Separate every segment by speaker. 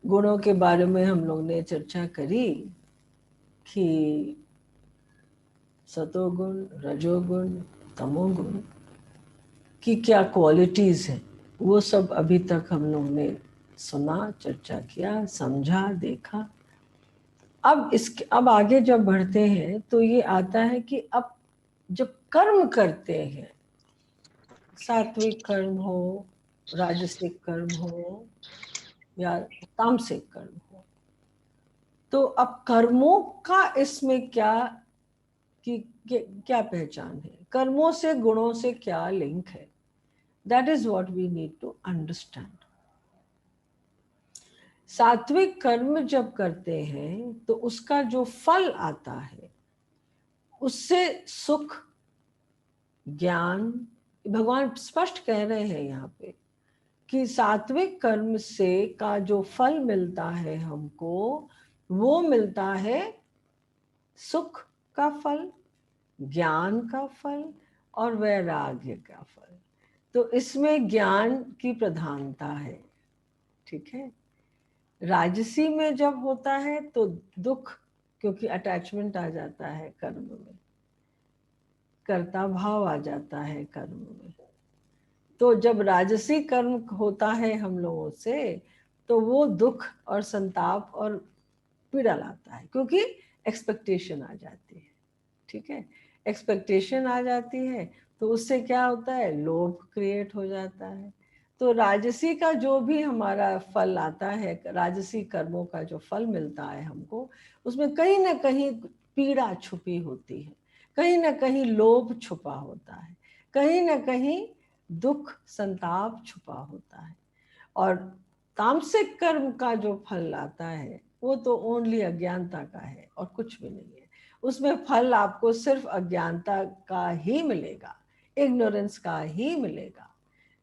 Speaker 1: गुणों के बारे में हम लोग ने चर्चा करी कि सतोगुण, रजोगुण, तमोगुण की क्या क्वालिटीज हैं, वो सब अभी तक हम लोग ने सुना, चर्चा किया, समझा, देखा। अब आगे जब बढ़ते हैं तो ये आता है कि अब जब कर्म करते हैं, सात्विक कर्म हो, राजसिक कर्म हो या तामसिक कर्म हो, तो अब कर्मों का इसमें क्या पहचान है, कर्मों से गुणों से क्या लिंक है? That is what we need to understand. सात्विक कर्म जब करते हैं तो उसका जो फल आता है उससे सुख, ज्ञान, भगवान स्पष्ट कह रहे हैं यहाँ पे कि सात्विक कर्म से का जो फल मिलता है हमको, वो मिलता है सुख का फल, ज्ञान का फल और वैराग्य का फल। तो इसमें ज्ञान की प्रधानता है, ठीक है। राजसी में जब होता है तो दुख, क्योंकि अटैचमेंट आ जाता है कर्म में, कर्ता भाव आ जाता है कर्म में। तो जब राजसी कर्म होता है हम लोगों से, तो वो दुख और संताप और पीड़ा लाता है, क्योंकि एक्सपेक्टेशन आ जाती है, ठीक है। एक्सपेक्टेशन आ जाती है तो उससे क्या होता है, लोभ क्रिएट हो जाता है। तो राजसी का जो भी हमारा फल आता है, राजसी कर्मों का जो फल मिलता है हमको, उसमें कहीं ना कहीं पीड़ा छुपी होती है, कहीं ना कहीं लोभ छुपा होता है, कहीं ना कहीं दुख संताप छुपा होता है। और तामसिक कर्म का जो फल आता है वो तो ओनली अज्ञानता का है और कुछ भी नहीं है। उसमें फल आपको सिर्फ अज्ञानता का ही मिलेगा, इग्नोरेंस का ही मिलेगा,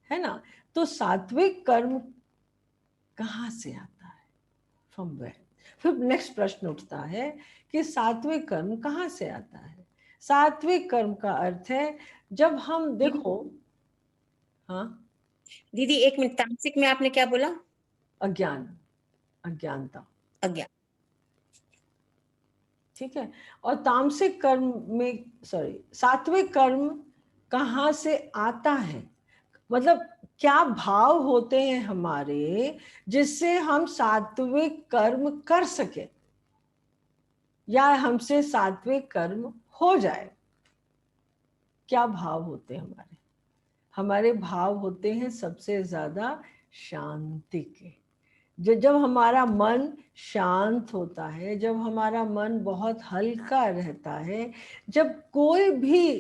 Speaker 1: है ना। तो सात्विक कर्म कहाँ से आता है, फ्रॉम वेयर? फिर नेक्स्ट प्रश्न उठता है कि सात्विक कर्म कहाँ से आता है। सात्विक कर्म का अर्थ है जब हम
Speaker 2: दीदी
Speaker 1: देखो, हाँ,
Speaker 2: दीदी, एक मिनट, तामसिक में आपने क्या बोला?
Speaker 1: अज्ञान, अज्ञानता,
Speaker 2: अज्ञान।
Speaker 1: ठीक है। और तामसिक कर्म में, सॉरी, सात्विक कर्म कहाँ से आता है, मतलब क्या भाव होते हैं हमारे जिससे हम सात्विक कर्म कर सके या हमसे सात्विक कर्म हो जाए। क्या भाव होते हैं हमारे? हमारे भाव होते हैं सबसे ज्यादा शांति के। जब हमारा मन शांत होता है, जब हमारा मन बहुत हल्का रहता है, जब कोई भी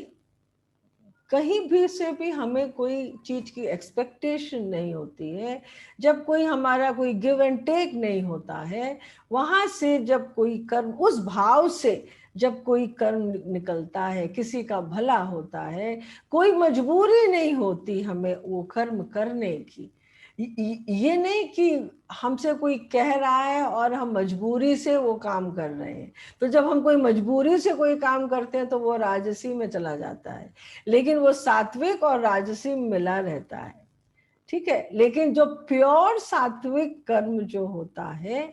Speaker 1: कहीं भी से भी हमें कोई चीज की एक्सपेक्टेशन नहीं होती है, जब कोई हमारा कोई गिव एंड टेक नहीं होता है, वहां से जब कोई कर्म, उस भाव से जब कोई कर्म निकलता है, किसी का भला होता है, कोई मजबूरी नहीं होती हमें वो कर्म करने की। ये नहीं कि हमसे कोई कह रहा है और हम मजबूरी से वो काम कर रहे हैं। तो जब हम कोई मजबूरी से कोई काम करते हैं तो वो राजसी में चला जाता है, लेकिन वो सात्विक और राजसी में मिला रहता है, ठीक है। लेकिन जो प्योर सात्विक कर्म जो होता है,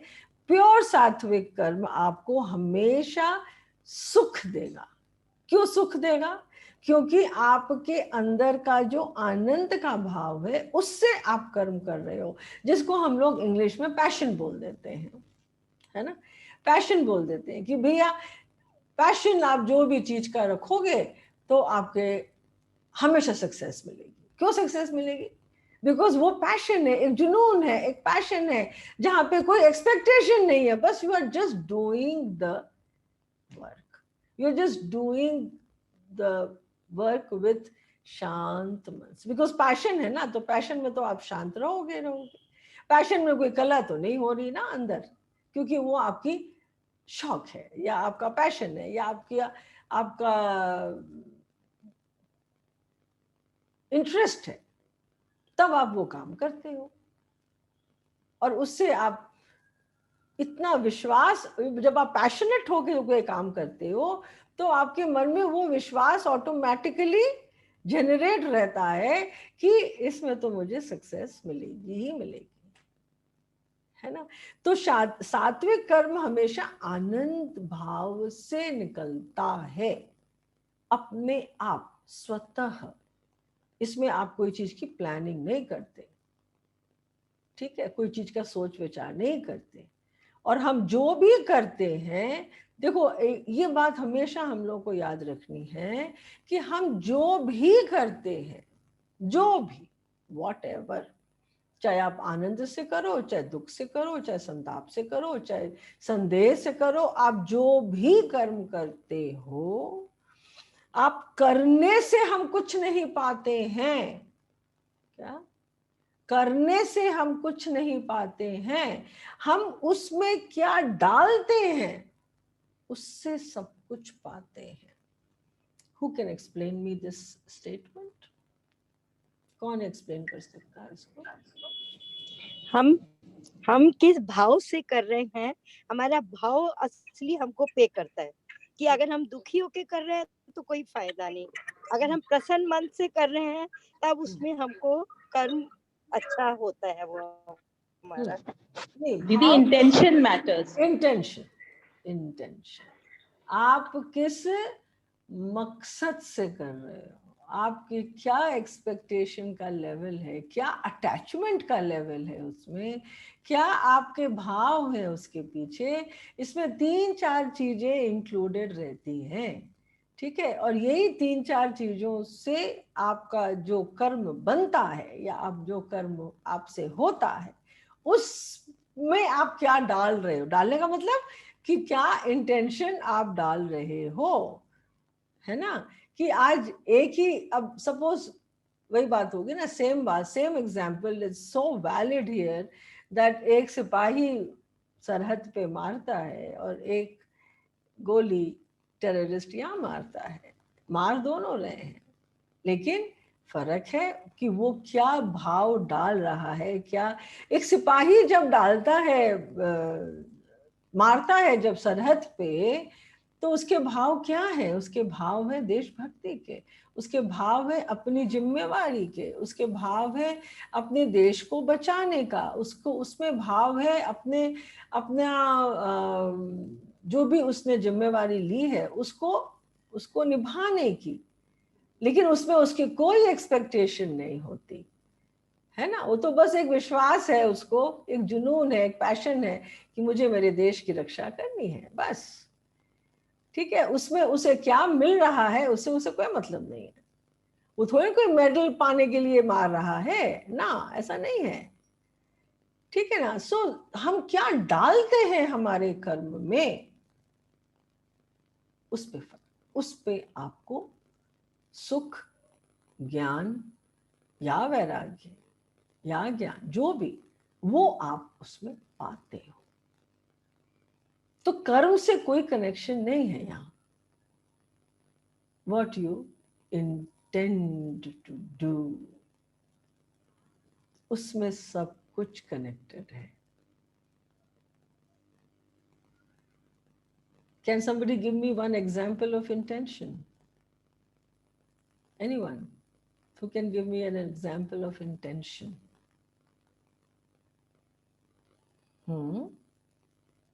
Speaker 1: प्योर सात्विक कर्म आपको हमेशा सुख देगा। क्यों सुख देगा? क्योंकि आपके अंदर का जो आनंद का भाव है उससे आप कर्म कर रहे हो, जिसको हम लोग इंग्लिश में पैशन बोल देते हैं, है ना। पैशन बोल देते हैं कि भैया, पैशन आप जो भी चीज का रखोगे तो आपके हमेशा सक्सेस मिलेगी। क्यों सक्सेस मिलेगी? बिकॉज वो पैशन है, एक जुनून है, एक पैशन है, जहां पे कोई एक्सपेक्टेशन नहीं है, बस you are just doing the work, you are just doing the work with शांत मन। बिकॉज पैशन है ना, तो पैशन में तो आप शांत रहोगे रहोगे। पैशन में कोई कला तो नहीं हो रही ना अंदर, क्योंकि वो आपकी शौक है या आपका पैशन है या आपकी आपका इंटरेस्ट है, तब आप वो काम करते हो। और उससे आप इतना विश्वास, जब आप पैशनेट होकर कोई काम करते हो तो आपके मन में वो विश्वास ऑटोमेटिकली जनरेट रहता है कि इसमें तो मुझे सक्सेस मिलेगी ही मिलेगी, है ना। तो सात्विक कर्म हमेशा आनंद भाव से निकलता है, अपने आप स्वतः। इसमें आप कोई चीज की प्लानिंग नहीं करते, ठीक है, कोई चीज का सोच विचार नहीं करते। और हम जो भी करते हैं, देखो ये बात हमेशा हम लोग को याद रखनी है कि हम जो भी करते हैं, जो भी whatever, चाहे आप आनंद से करो, चाहे दुख से करो, चाहे संताप से करो, चाहे संदेह से करो, आप जो भी कर्म करते हो, आप करने से हम कुछ नहीं पाते हैं। क्या? करने से हम कुछ नहीं पाते हैं, हम उसमें क्या डालते हैं उससे सब कुछ पाते हैं। Who can explain me this statement? कौन एक्सप्लेन कर सकता है इसको?
Speaker 3: हम किस भाव से कर रहे हैं, हमारा भाव असली हमको पे करता है। कि अगर हम दुखी होके कर रहे हैं तो कोई फायदा नहीं, अगर हम प्रसन्न मन से कर रहे हैं तब उसमें हमको कर्म अच्छा होता है वो हमारा।
Speaker 4: दीदी इंटेंशन मैटर्स।
Speaker 1: इंटेंशन आप किस मकसद से कर रहे हो, आपकी क्या एक्सपेक्टेशन का लेवल है, क्या अटैचमेंट का लेवल है उसमें, क्या आपके भाव है उसके पीछे। इसमें 3-4 चीजें इंक्लूडेड रहती हैं, ठीक है। और यही 3-4 चीजों से आपका जो कर्म बनता है, या आप जो कर्म आपसे होता है, उसमें आप क्या डाल रहे हो। डालने का मतलब कि क्या इंटेंशन आप डाल रहे हो, है ना। कि आज एक ही, अब सपोज वही बात होगी ना, सेम बात, same example is so valid here, that एक सिपाही सरहद पे मारता है और एक गोली टेररिस्ट यहाँ मारता है, मार दोनों रहे हैं, लेकिन फर्क है कि वो क्या भाव डाल रहा है। क्या एक सिपाही जब डालता है, मारता है जब सरहद पे, तो उसके भाव क्या है, उसके भाव है देशभक्ति के, उसके भाव है अपनी जिम्मेवारी के, उसके भाव है अपने देश को बचाने का, उसको उसमें भाव है अपना जो भी उसने जिम्मेवारी ली है उसको निभाने की। लेकिन उसमें उसकी कोई एक्सपेक्टेशन नहीं होती है ना, वो तो बस एक विश्वास है, उसको एक जुनून है, एक पैशन है कि मुझे मेरे देश की रक्षा करनी है, बस, ठीक है। उसमें उसे क्या मिल रहा है उससे उसे कोई मतलब नहीं है, वो थोड़ी कोई मेडल पाने के लिए मार रहा है ना, ऐसा नहीं है, ठीक है ना। सो हम क्या डालते हैं हमारे कर्म में, उस पे आपको सुख, ज्ञान या वैराग्य या ज्ञान, जो भी, वो आप उसमें पाते हो। तो कर्म से कोई कनेक्शन नहीं है यहाँ। What you intend to do, उसमें सब कुछ कनेक्टेड है। Can somebody give me one example of intention? Anyone who can give me an example of intention?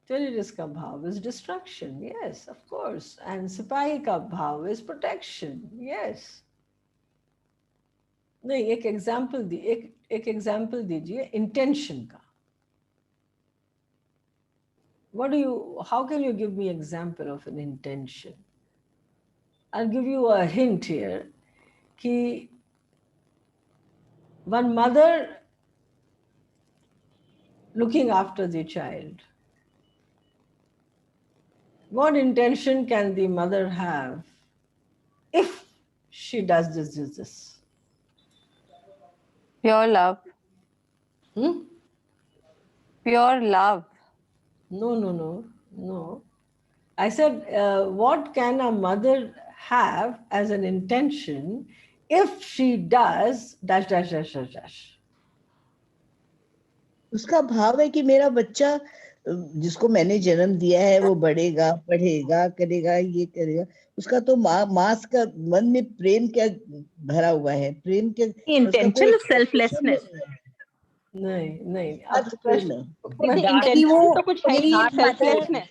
Speaker 1: Terrorist का भाव is destruction, yes, of course, and सिपाही का भाव is protection, yes. नहीं, एक एग्जाम्पल दीजिए intention का। how can you give me example of an intention? I'll give you a hint here कि one mother looking after the child, what intention can the mother have if she does this?
Speaker 4: Pure love. Pure love. No. I said, what can a mother have as an intention if she does dash?
Speaker 5: उसका भाव है कि मेरा बच्चा जिसको मैंने जन्म दिया है वो बढ़ेगा, पढ़ेगा, करेगा, ये करेगा। उसका तो माँ का मन में प्रेम क्या भरा हुआ है, प्रेम के
Speaker 4: इंटेंशन, सेल्फलेसनेस।
Speaker 1: नहीं नहीं, अब
Speaker 5: बात पूर्ण।
Speaker 1: मैं
Speaker 6: इंटेंशन तो कुछ है ही
Speaker 2: डांट
Speaker 6: नहीं
Speaker 2: है
Speaker 6: इसमें।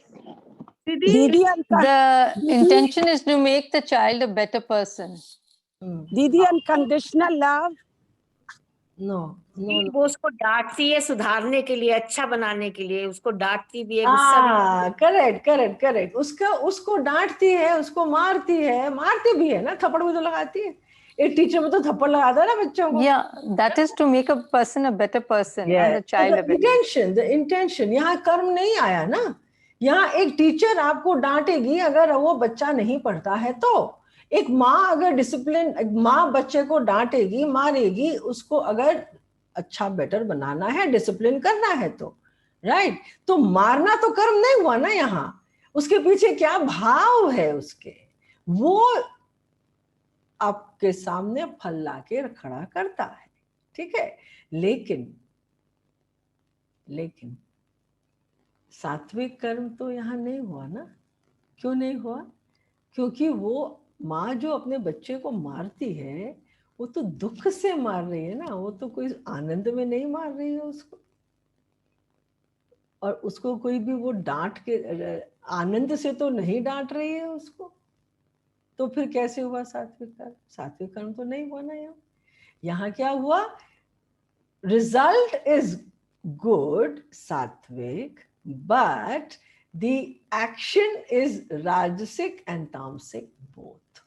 Speaker 3: दीदी
Speaker 7: The intention is to make the child a better person.
Speaker 3: दीदी अनकंडीशनल लव
Speaker 1: नो नो
Speaker 2: वो उसको डांटती है सुधारने के लिए, अच्छा बनाने के लिए, उसको डांटती भी है, गुस्सा भी।
Speaker 1: करेक्ट करेक्ट करेक्ट, उसको डांटती है, उसको मारती भी है ना, थप्पड़ भी तो लगाती है। एक टीचर में तो थप्पड़ लगाता है ना बच्चों को।
Speaker 7: Yeah, that is to make a person a better person and the child a better person.
Speaker 1: The intention, यहाँ कर्म नहीं आया ना। यहाँ एक टीचर आपको डांटेगी अगर वो बच्चा नहीं पढ़ता है तो, एक माँ अगर डिसिप्लिन, माँ बच्चे को डांटेगी, मारेगी उसको अगर अच्छा बेटर बनाना है, डिसिप्लिन करना है तो, राइट। तो मारना तो कर्म नहीं हुआ ना यहाँ, उसके पीछे क्या भाव है उसके, वो आपके सामने फल लाके खड़ा करता है, ठीक है। लेकिन सात्विक कर्म तो यहाँ नहीं हुआ ना। क्यों नहीं हुआ? क्योंकि वो माँ जो अपने बच्चे को मारती है वो तो दुख से मार रही है ना, वो तो कोई आनंद में नहीं मार रही है उसको। और उसको कोई भी वो डांट के आनंद से तो नहीं डांट रही है उसको। तो फिर कैसे हुआ सात्विक कर्म? सात्विक कर्म तो नहीं हुआ ना यहाँ। यहाँ क्या हुआ? रिजल्ट इज गुड, सात्विक, but the action is rajasic and tamasic both.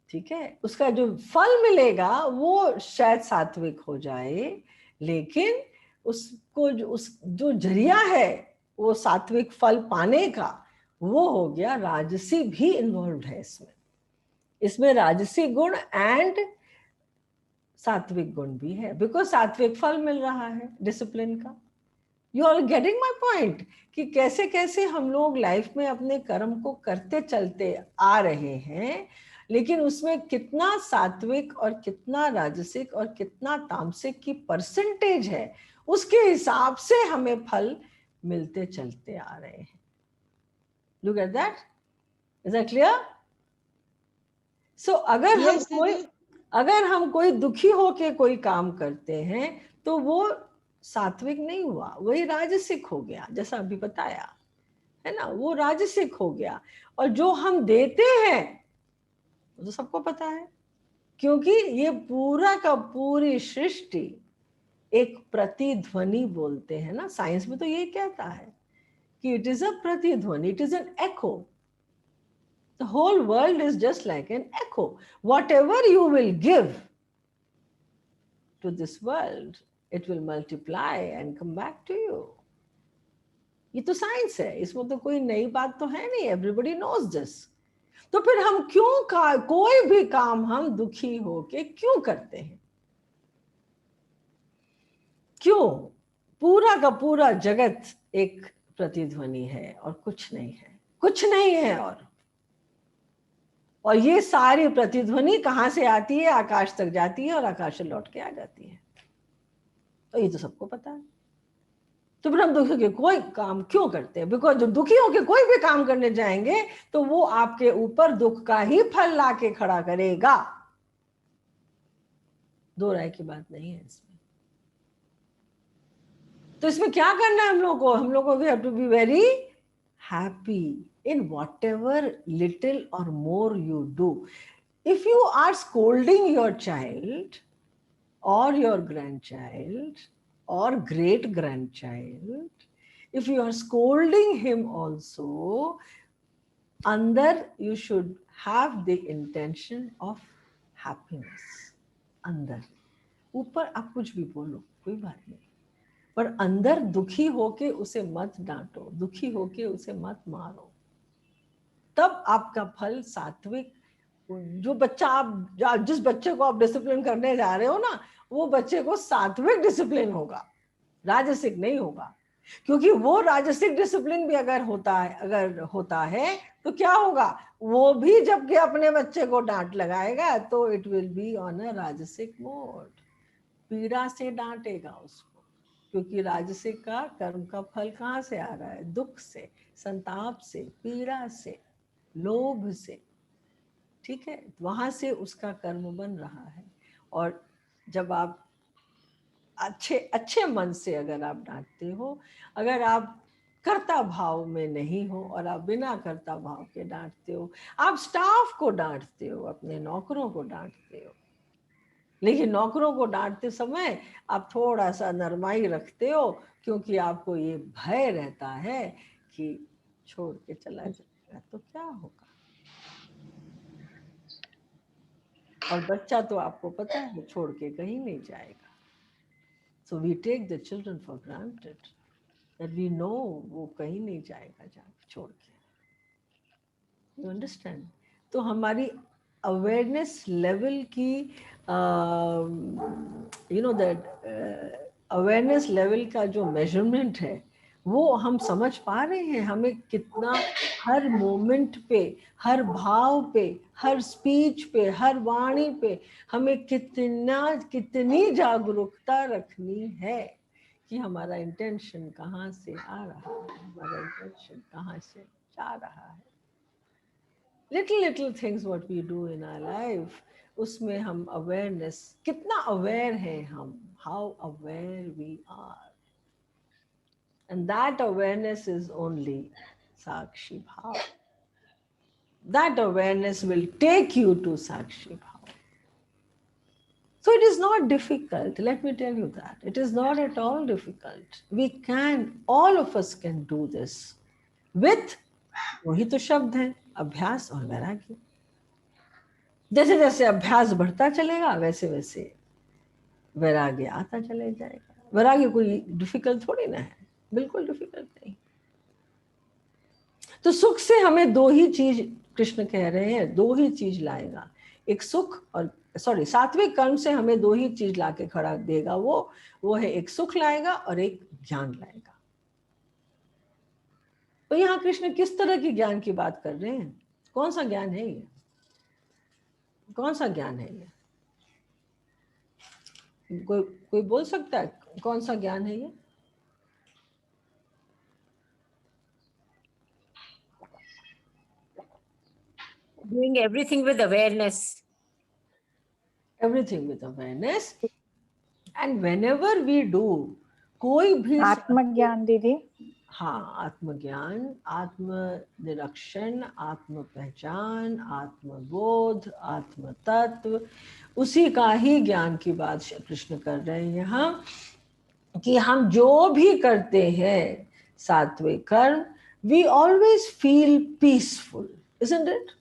Speaker 1: ठीक है, उसका जो फल मिलेगा वो शायद सात्विक हो जाए, लेकिन उसको जो जरिया है वो सात्विक फल पाने का, वो हो गया राजसी भी इन्वॉल्व है इसमें राजसी गुण एंड सात्विक गुण भी है, बिकॉज सात्विक फल मिल रहा है डिसिप्लिन का। You are getting my point कि कैसे कैसे हम लोग लाइफ में अपने कर्म को करते चलते आ रहे हैं, लेकिन उसमें कितना सात्विक और कितना राजसिक और कितना तामसिक की परसेंटेज है, उसके हिसाब से हमें फल मिलते चलते आ रहे हैं। Look at that, is that clear? So अगर हम कोई दुखी होके कोई काम करते हैं तो वो सात्विक नहीं हुआ, वही राजसिक हो गया, जैसा अभी बताया है ना, वो राजसिक हो गया। और जो हम देते हैं वो तो सबको पता है, क्योंकि ये पूरा का पूरी सृष्टि एक प्रतिध्वनि बोलते हैं ना, साइंस में तो यही कहता है कि इट इज अ प्रतिध्वनि, it is an echo. The whole world is just like an echo. Whatever you will give to this world, it will multiply and come back to you. ये तो science है, इसमें तो कोई नई बात तो है नहीं, एवरीबडी नोज दिस। तो फिर हम क्यों कोई भी काम हम दुखी होके क्यों करते हैं? क्यों? पूरा का पूरा जगत एक प्रतिध्वनि है और कुछ नहीं है, कुछ नहीं है। और ये सारी प्रतिध्वनि कहां से आती है? आकाश तक जाती है और आकाश से लौट के आ जाती है। तो ये तो सबको पता है। तो फिर हम दुखी होकर कोई काम क्यों करते हैं? बिकॉज जब दुखी होकर कोई भी काम करने जाएंगे तो वो आपके ऊपर दुख का ही फल ला के खड़ा करेगा, दो राय की बात नहीं है इसमें। तो इसमें क्या करना है हम लोग को? हम लोग को we have to be very happy in whatever little or more you do. If you are scolding your child or your grandchild or great grandchild, if you are scolding him also, under you should have the intention of happiness. अंदर, ऊपर आप कुछ भी बोलो कोई बात नहीं, पर अंदर दुखी होके उसे मत डांटो, दुखी होके उसे मत मारो, तब आपका फल सात्विक। जो बच्चा आप जिस बच्चे को आप डिसिप्लिन करने जा रहे हो ना, वो बच्चे को सात्विक डिसिप्लिन होगा, राजसिक नहीं होगा। क्योंकि वो राजसिक डिसिप्लिन भी अगर होता है तो क्या होगा? वो भी जबकि अपने बच्चे को डांट लगाएगा तो it will be on a राजसिक मोड, पीड़ा से डांटेगा उसको। क्योंकि राजसिक का कर्म का फल कहाँ से आ रहा है? दुख से, संताप से, पीड़ा से, लोभ से, ठीक है, वहां से उसका कर्म बन रहा है। और जब आप अच्छे अच्छे मन से अगर आप डांटते हो, अगर आप कर्ता भाव में नहीं हो और आप बिना कर्ता भाव के डांटते हो, आप स्टाफ को डांटते हो, अपने नौकरों को डांटते हो, लेकिन नौकरों को डांटते समय आप थोड़ा सा नरमाई रखते हो, क्योंकि आपको ये भय रहता है कि छोड़ के चला जाएगा तो क्या होगा। और बच्चा तो आपको पता है छोड़ के कहीं नहीं जाएगा। So we take the children for granted that we know वो कहीं नहीं जाएगा जाके छोड़ के। You understand? तो हमारी awareness level की you know that awareness level का जो measurement है वो हम समझ पा रहे हैं, हमें कितना हर मोमेंट पे, हर भाव पे, हर स्पीच पे, हर वाणी पे हमें कितनी जागरूकता रखनी है कि हमारा इंटेंशन कहाँ से आ रहा है, हमारा इंटेंशन कहाँ से जा रहा है। little things what we do in our life, उसमें हम awareness, कितना aware है हम, how aware we are, and that awareness is only Sakshi Bhav. That awareness will take you to Sakshi Bhav. So it is not difficult, let me tell you that. It is not at all difficult. We can, all of us can do this with, वही तो शब्द है, अभ्यास और वैराग्य। जैसे जैसे अभ्यास बढ़ता चलेगा वैसे वैसे वैराग्य आता चले जाएगा। वैराग्य कोई डिफिकल्ट थोड़ी ना है, बिल्कुल डिफिकल्ट नहीं। तो सुख से हमें दो ही चीज, कृष्ण कह रहे हैं, दो ही चीज लाएगा, एक सुख और सात्विक कर्म से हमें दो ही चीज लाके खड़ा देगा, वो है एक सुख लाएगा और एक ज्ञान लाएगा। तो यहाँ कृष्ण किस तरह के ज्ञान की बात कर रहे हैं? कौन सा ज्ञान है ये? कौन सा ज्ञान है ये? कोई बोल सकता है कौन सा ज्ञान है ये?
Speaker 2: Doing everything with awareness.
Speaker 1: Everything with awareness. And whenever we do, कोई भी
Speaker 7: आत्मज्ञान दीदी।
Speaker 1: हाँ, आत्मज्ञान, आत्म निरीक्षण, आत्म पहचान, आत्मबोध, आत्म तत्व, उसी का ही ज्ञान की बात कृष्ण कर रहे हैं यहाँ, कि हम जो भी करते हैं सात्विक कर्म, we always feel peaceful, isn't it?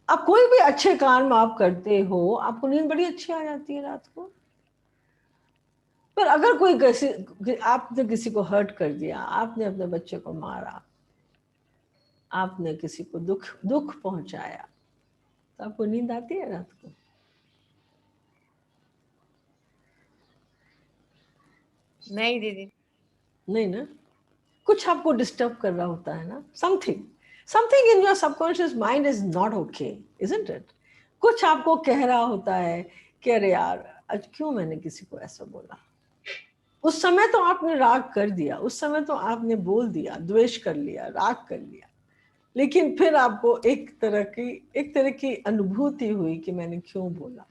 Speaker 1: अब कोई भी अच्छे काम आप करते हो, आपको नींद बड़ी अच्छी आ जाती है रात को। पर अगर कोई आपने किसी को हर्ट कर दिया, आपने अपने बच्चे को मारा, आपने किसी को दुख पहुंचाया, तो आपको नींद आती है रात को?
Speaker 2: नहीं दीदी,
Speaker 1: नहीं ना, कुछ आपको डिस्टर्ब कर रहा होता है ना, something in your subconscious mind is not okay, isn't it? कुछ आपको कह रहा होता है कि अरे यार आज क्यों मैंने किसी को ऐसा बोला। उस समय तो आपने राग कर दिया, उस समय तो आपने बोल दिया, द्वेष कर लिया, राग कर लिया, लेकिन फिर आपको एक तरह की अनुभूति हुई कि मैंने क्यों बोला।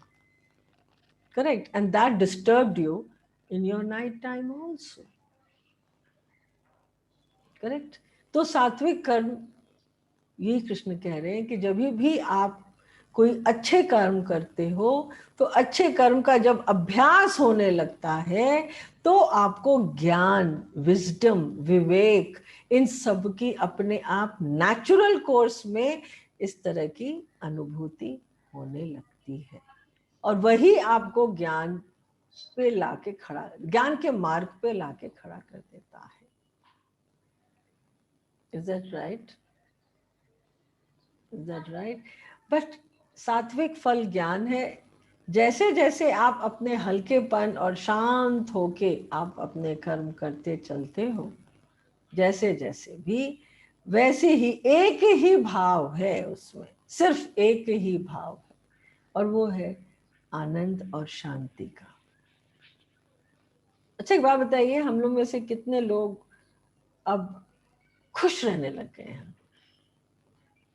Speaker 1: Correct? And that disturbed you in your night time also. Correct? तो सात्विक कर्म, ये कृष्ण कह रहे हैं कि जब भी आप कोई अच्छे कर्म करते हो, तो अच्छे कर्म का जब अभ्यास होने लगता है तो आपको ज्ञान, विजडम, विवेक, इन सब की अपने आप नेचुरल कोर्स में इस तरह की अनुभूति होने लगती है, और वही आपको ज्ञान पे लाके खड़ा, ज्ञान के मार्ग पे लाके खड़ा कर देता है। Is that right? Is that right? But सात्विक फल ज्ञान है। जैसे जैसे आप अपने हल्केपन और शांत होके आप अपने कर्म करते चलते हो, जैसे जैसे भी, वैसे ही एक ही भाव है उसमें, सिर्फ एक ही भाव है, और वो है आनंद और शांति का। अच्छा एक बात बताइए, हम लोग में से कितने लोग अब खुश रहने लग गए हैं?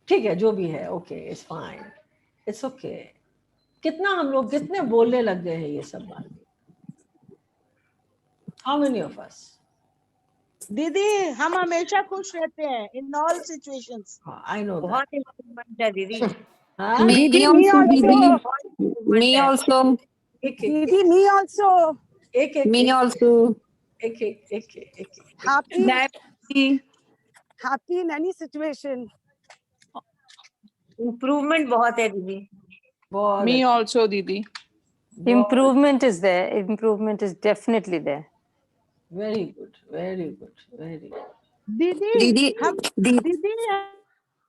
Speaker 1: ठीक है, जो भी है, okay, it's fine, it's okay. कितना हम लोग कितने बोलने लग गए हैं ये सब बात? How many of us?
Speaker 6: दीदी हम हमेशा खुश रहते हैं in all situations.
Speaker 1: I know that.
Speaker 2: बहुत इम्प्रूवमेंट है दीदी।
Speaker 1: हाँ?
Speaker 7: Me also, दीदी। Me also।
Speaker 1: एक एक
Speaker 3: दीदी me also.
Speaker 1: एक एक
Speaker 7: Me also।
Speaker 1: एक
Speaker 3: happy in any situation.
Speaker 2: Improvement बहुत है दीदी।
Speaker 8: Me also, दीदी।
Speaker 7: Improvement is there. Improvement is definitely there.
Speaker 1: Very good, very good, very good.
Speaker 6: दीदी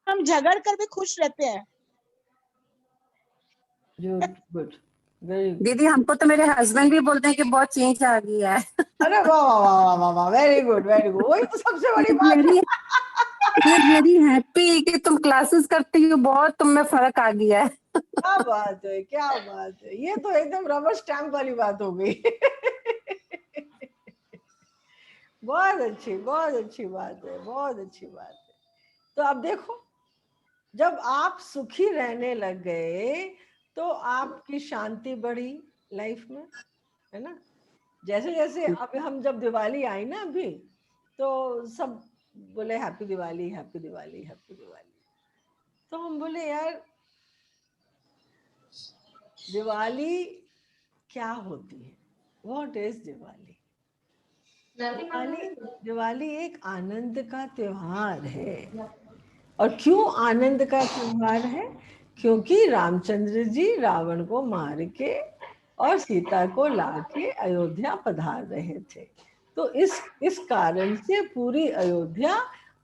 Speaker 6: हम झगड़ कर भी खुश रहते हैं।
Speaker 1: Good, good, very good.
Speaker 7: दीदी हमको तो मेरे हस्बैंड भी बोलते हैं कि बहुत चेंज आ गया है।
Speaker 1: अरे वाह वाह वाह वाह वाह, वेरी गुड वेरी गुड, वही तो सबसे बड़ी बात है।
Speaker 7: वेरी हैप्पी कि तुम क्लासेस करती हो, बहुत तुम में फर्क आ गया है।
Speaker 1: क्या बात है, क्या बात है, ये तो एकदम रबर स्टैम्प वाली बात हो गई। बहुत अच्छी बात है, बहुत अच्छी बात है। तो अब देखो, जब आप सुखी रहने लग गए तो आपकी शांति बढ़ी लाइफ में, है ना। जैसे जैसे अब हम जब दिवाली आई ना अभी, तो सब बोले happy Diwali happy Diwali happy Diwali. तो हम बोले यार दिवाली क्या होती है, व्हाट इज दिवाली? दिवाली एक आनंद का त्योहार है। और क्यों आनंद का त्योहार है? क्योंकि रामचंद्र जी रावण को मार के और सीता को लाके अयोध्या पधार रहे थे। तो इस कारण से पूरी अयोध्या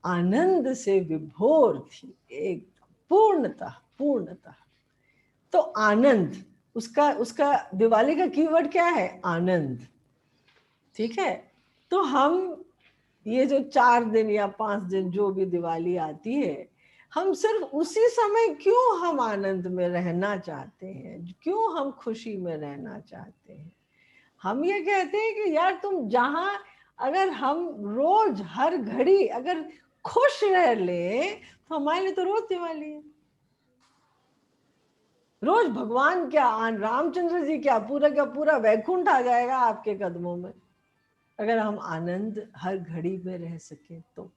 Speaker 1: आनंद से विभोर थी, एक पूर्णतः। तो आनंद, उसका दिवाली का कीवर्ड क्या है? आनंद। ठीक है। तो हम ये जो 4 दिन या 5 दिन जो भी दिवाली आती है, हम सिर्फ उसी समय क्यों हम आनंद में रहना चाहते हैं, क्यों हम खुशी में रहना चाहते हैं? हम ये कहते हैं कि यार तुम जहां, अगर हम रोज हर घड़ी अगर खुश रह ले तो हमारे लिए तो रोज दिवाली है। रोज भगवान क्या, रामचंद्र जी क्या, पूरा का पूरा वैकुंठ आ जाएगा आपके कदमों में, अगर हम आनंद हर घड़ी में रह सके तो।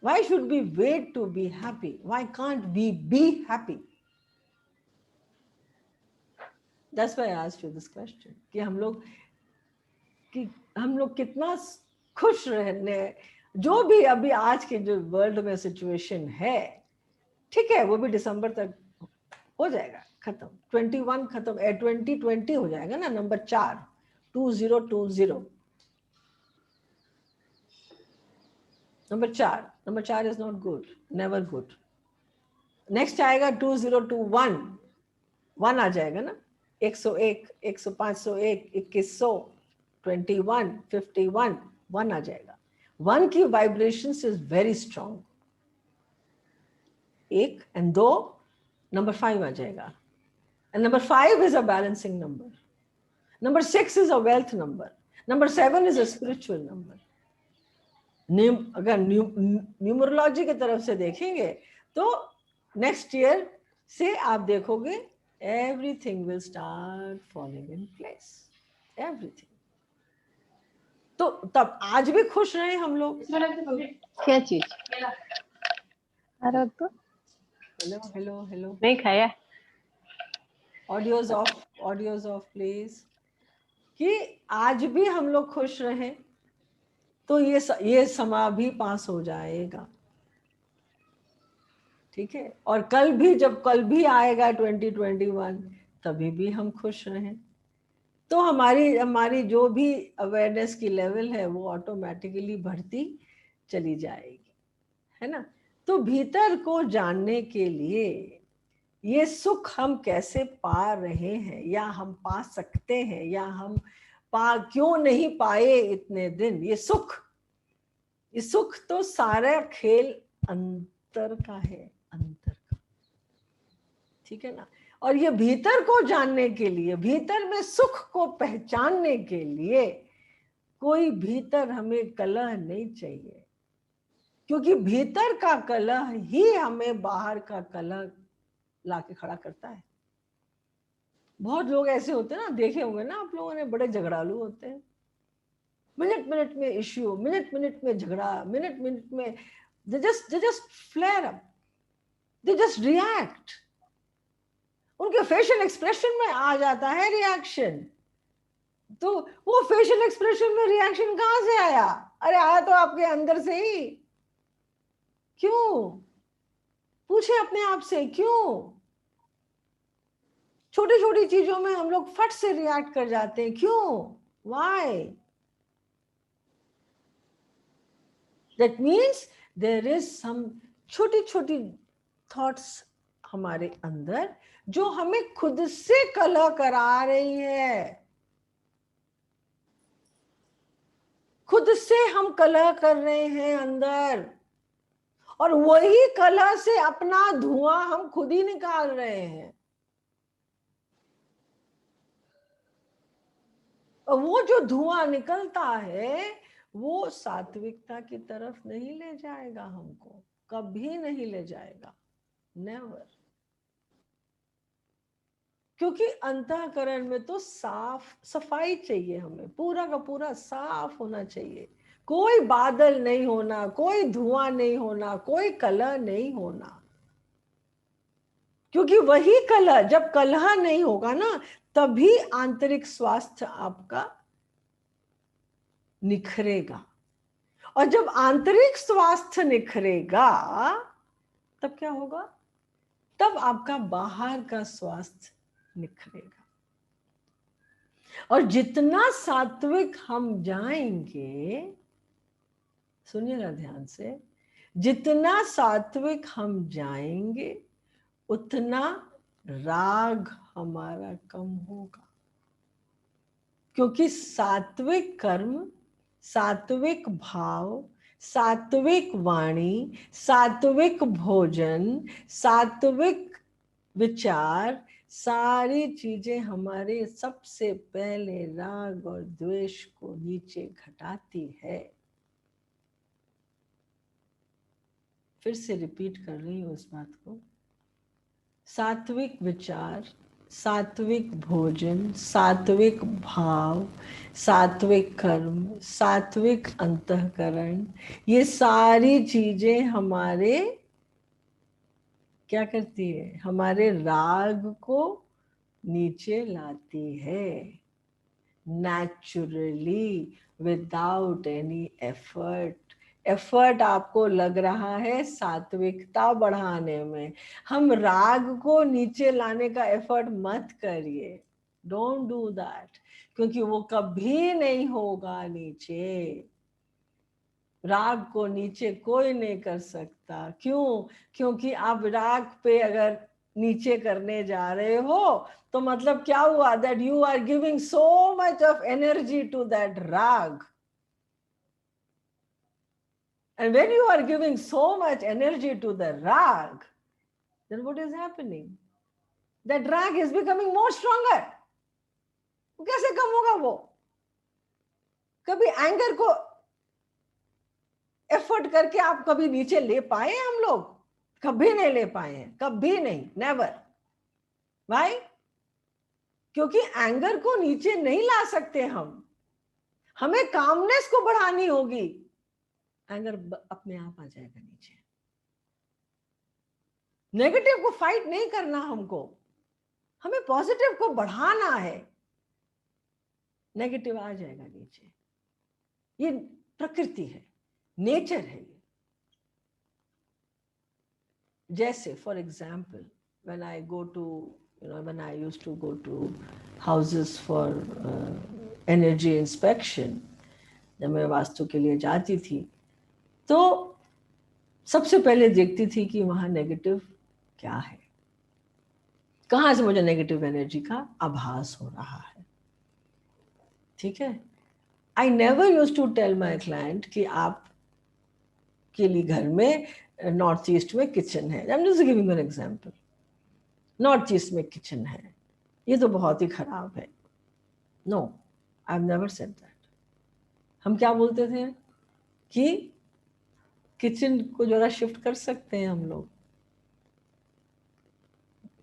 Speaker 1: Why should we wait to be happy? Why can't we be happy? That's why I asked you this question कि हम लोग कितना खुश रहने, जो भी अभी आज के जो वर्ल्ड में सिचुएशन है, ठीक है, वो भी दिसंबर तक हो जाएगा खत्म, 21 खत्म, 2020 हो जाएगा ना, number 4 2020 number 4 is not good, never good. Next आएगा 2021, 1 आ जाएगा ना, 101, 501, 2100, 21, 51, 1 आ जाएगा। 1 की vibrations is very strong. 1 and 2, number 5 आ जाएगा। And number 5 is a balancing number. Number 6 is a wealth number. Number 7 is a spiritual number. अगर न्यूमरोलॉजी की तरफ से देखेंगे तो नेक्स्ट ईयर से आप देखोगे everything will start falling in place, everything. तो तब आज भी खुश रहे हम लोग।
Speaker 7: क्या चीज?
Speaker 1: हेलो
Speaker 7: नहीं खाया।
Speaker 1: Audios of please. कि आज भी हम लोग खुश रहे तो ये समा भी पास हो जाएगा, ठीक है। और जब कल भी आएगा 2021, तभी भी हम खुश रहें तो हमारी जो भी अवेयरनेस की लेवल है वो ऑटोमेटिकली बढ़ती चली जाएगी, है ना। तो भीतर को जानने के लिए ये सुख हम कैसे पा रहे हैं, या हम पा सकते हैं, या हम क्यों नहीं पाए इतने दिन, ये सुख तो सारा खेल अंतर का है, अंतर का, ठीक है ना। और ये भीतर को जानने के लिए, भीतर में सुख को पहचानने के लिए कोई भीतर हमें कलह नहीं चाहिए, क्योंकि भीतर का कलह ही हमें बाहर का कलह लाके खड़ा करता है। बहुत लोग ऐसे होते हैं ना, देखे होंगे ना आप लोगों ने, बड़े झगड़ालू होते हैं, मिनट में इश्यू, मिनट मिनट में झगड़ा, मिनट मिनट में they just flare up, they just react. उनके फेशियल एक्सप्रेशन में आ जाता है रिएक्शन। तो वो फेशियल एक्सप्रेशन में रिएक्शन कहां से आया? अरे आया तो आपके अंदर से ही। क्यों? पूछे अपने आप से, क्यों? छोटी छोटी चीजों में हम लोग फट से रिएक्ट कर जाते हैं, क्यों? Why? That means there is some छोटी छोटी थॉट्स हमारे अंदर जो हमें खुद से कलह करा रही है। खुद से हम कलह कर रहे हैं अंदर, और वही कलह से अपना धुआं हम खुद ही निकाल रहे हैं। और वो जो धुआं निकलता है वो सात्विकता की तरफ नहीं ले जाएगा हमको, कभी नहीं ले जाएगा, नेवर। क्योंकि अंतःकरण में तो सफाई चाहिए, हमें पूरा का पूरा साफ होना चाहिए। कोई बादल नहीं होना, कोई धुआं नहीं होना, कोई कलह नहीं होना। क्योंकि वही कलह, जब कलह नहीं होगा ना, तभी आंतरिक स्वास्थ्य आपका निखरेगा। और जब आंतरिक स्वास्थ्य निखरेगा तब क्या होगा? तब आपका बाहर का स्वास्थ्य निखरेगा। और जितना सात्विक हम जाएंगे, सुनिएगा ध्यान से, जितना सात्विक हम जाएंगे उतना राग हमारा कम होगा। क्योंकि सात्विक कर्म, सात्विक भाव, सात्विक वाणी, सात्विक भोजन, सात्विक विचार, सारी चीजें हमारे सबसे पहले राग और द्वेष को नीचे घटाती है। फिर से रिपीट कर रही हूं इस बात को। सात्विक विचार, सात्विक भोजन, सात्विक भाव, सात्विक कर्म, सात्विक अंतःकरण, ये सारी चीजें हमारे क्या करती है? हमारे राग को नीचे लाती है, naturally, without any effort. Effort आपको लग रहा है सात्विकता बढ़ाने में, हम राग को नीचे लाने का एफर्ट मत करिए। डोंट डू दैट, क्योंकि वो कभी नहीं होगा नीचे। राग को नीचे कोई नहीं कर सकता। क्यों? क्योंकि आप राग पे अगर नीचे करने जा रहे हो तो मतलब क्या हुआ? That you are giving so much of energy to that rag. And when you are giving so much energy to the rag, then what is happening? That rag is becoming more stronger. कैसे कम होगा वो? कभी anger को effort करके आप कभी नीचे ले पाए? हम लोग कभी नहीं ले पाए हैं, कभी नहीं, नेवर। Why? क्योंकि एंगर को नीचे नहीं ला सकते हम, हमें कामनेस को बढ़ानी होगी। एंगर अपने आप आ जाएगा नीचे। नेगेटिव को फाइट नहीं करना हमको, हमें पॉजिटिव को बढ़ाना है। नेगेटिव आ जाएगा नीचे, ये प्रकृति है, नेचर है ये। जैसे for example, when I go to, when I used to go to houses for energy inspection, जब मैं वास्तु के लिए जाती थी तो सबसे पहले देखती थी कि वहां नेगेटिव क्या है, कहां से मुझे नेगेटिव एनर्जी का आभास हो रहा है। ठीक है, I never used to tell my client कि आप के लिए घर में नॉर्थ ईस्ट में किचन है, I am just giving an example, north east में किचन है, ये तो बहुत ही खराब है। No, I have never said that. हम क्या बोलते थे कि किचन को जरा शिफ्ट कर सकते हैं, हम लोग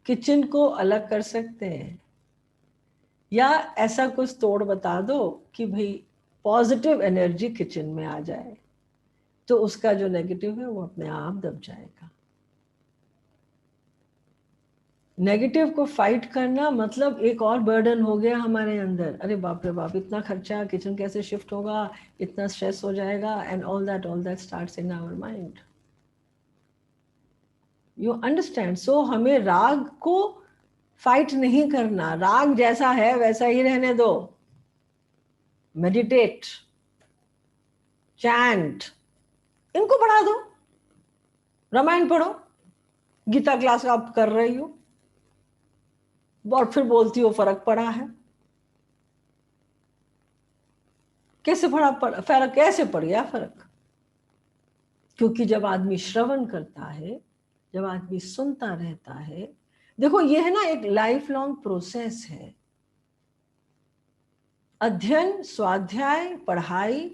Speaker 1: किचन को अलग कर सकते हैं, या ऐसा कुछ तोड़ बता दो कि भाई पॉजिटिव एनर्जी किचन में आ जाए तो उसका जो नेगेटिव है वो अपने आप दब जाएगा। नेगेटिव को फाइट करना मतलब एक और बर्डन हो गया हमारे अंदर, अरे बाप रे बाप इतना खर्चा, किचन कैसे शिफ्ट होगा, इतना स्ट्रेस हो जाएगा, and all that starts in our mind. You understand? So हमें राग को फाइट नहीं करना, राग जैसा है वैसा ही रहने दो। मेडिटेट, चैंट, इनको बढ़ा दो, रामायण पढ़ो, गीता क्लास आप कर रही हो और फिर बोलती हो फर्क पड़ा है। कैसे फर्क कैसे पड़ गया फर्क? क्योंकि जब आदमी श्रवण करता है, जब आदमी सुनता रहता है, देखो ये है ना एक लाइफ लॉन्ग प्रोसेस है। अध्ययन, स्वाध्याय, पढ़ाई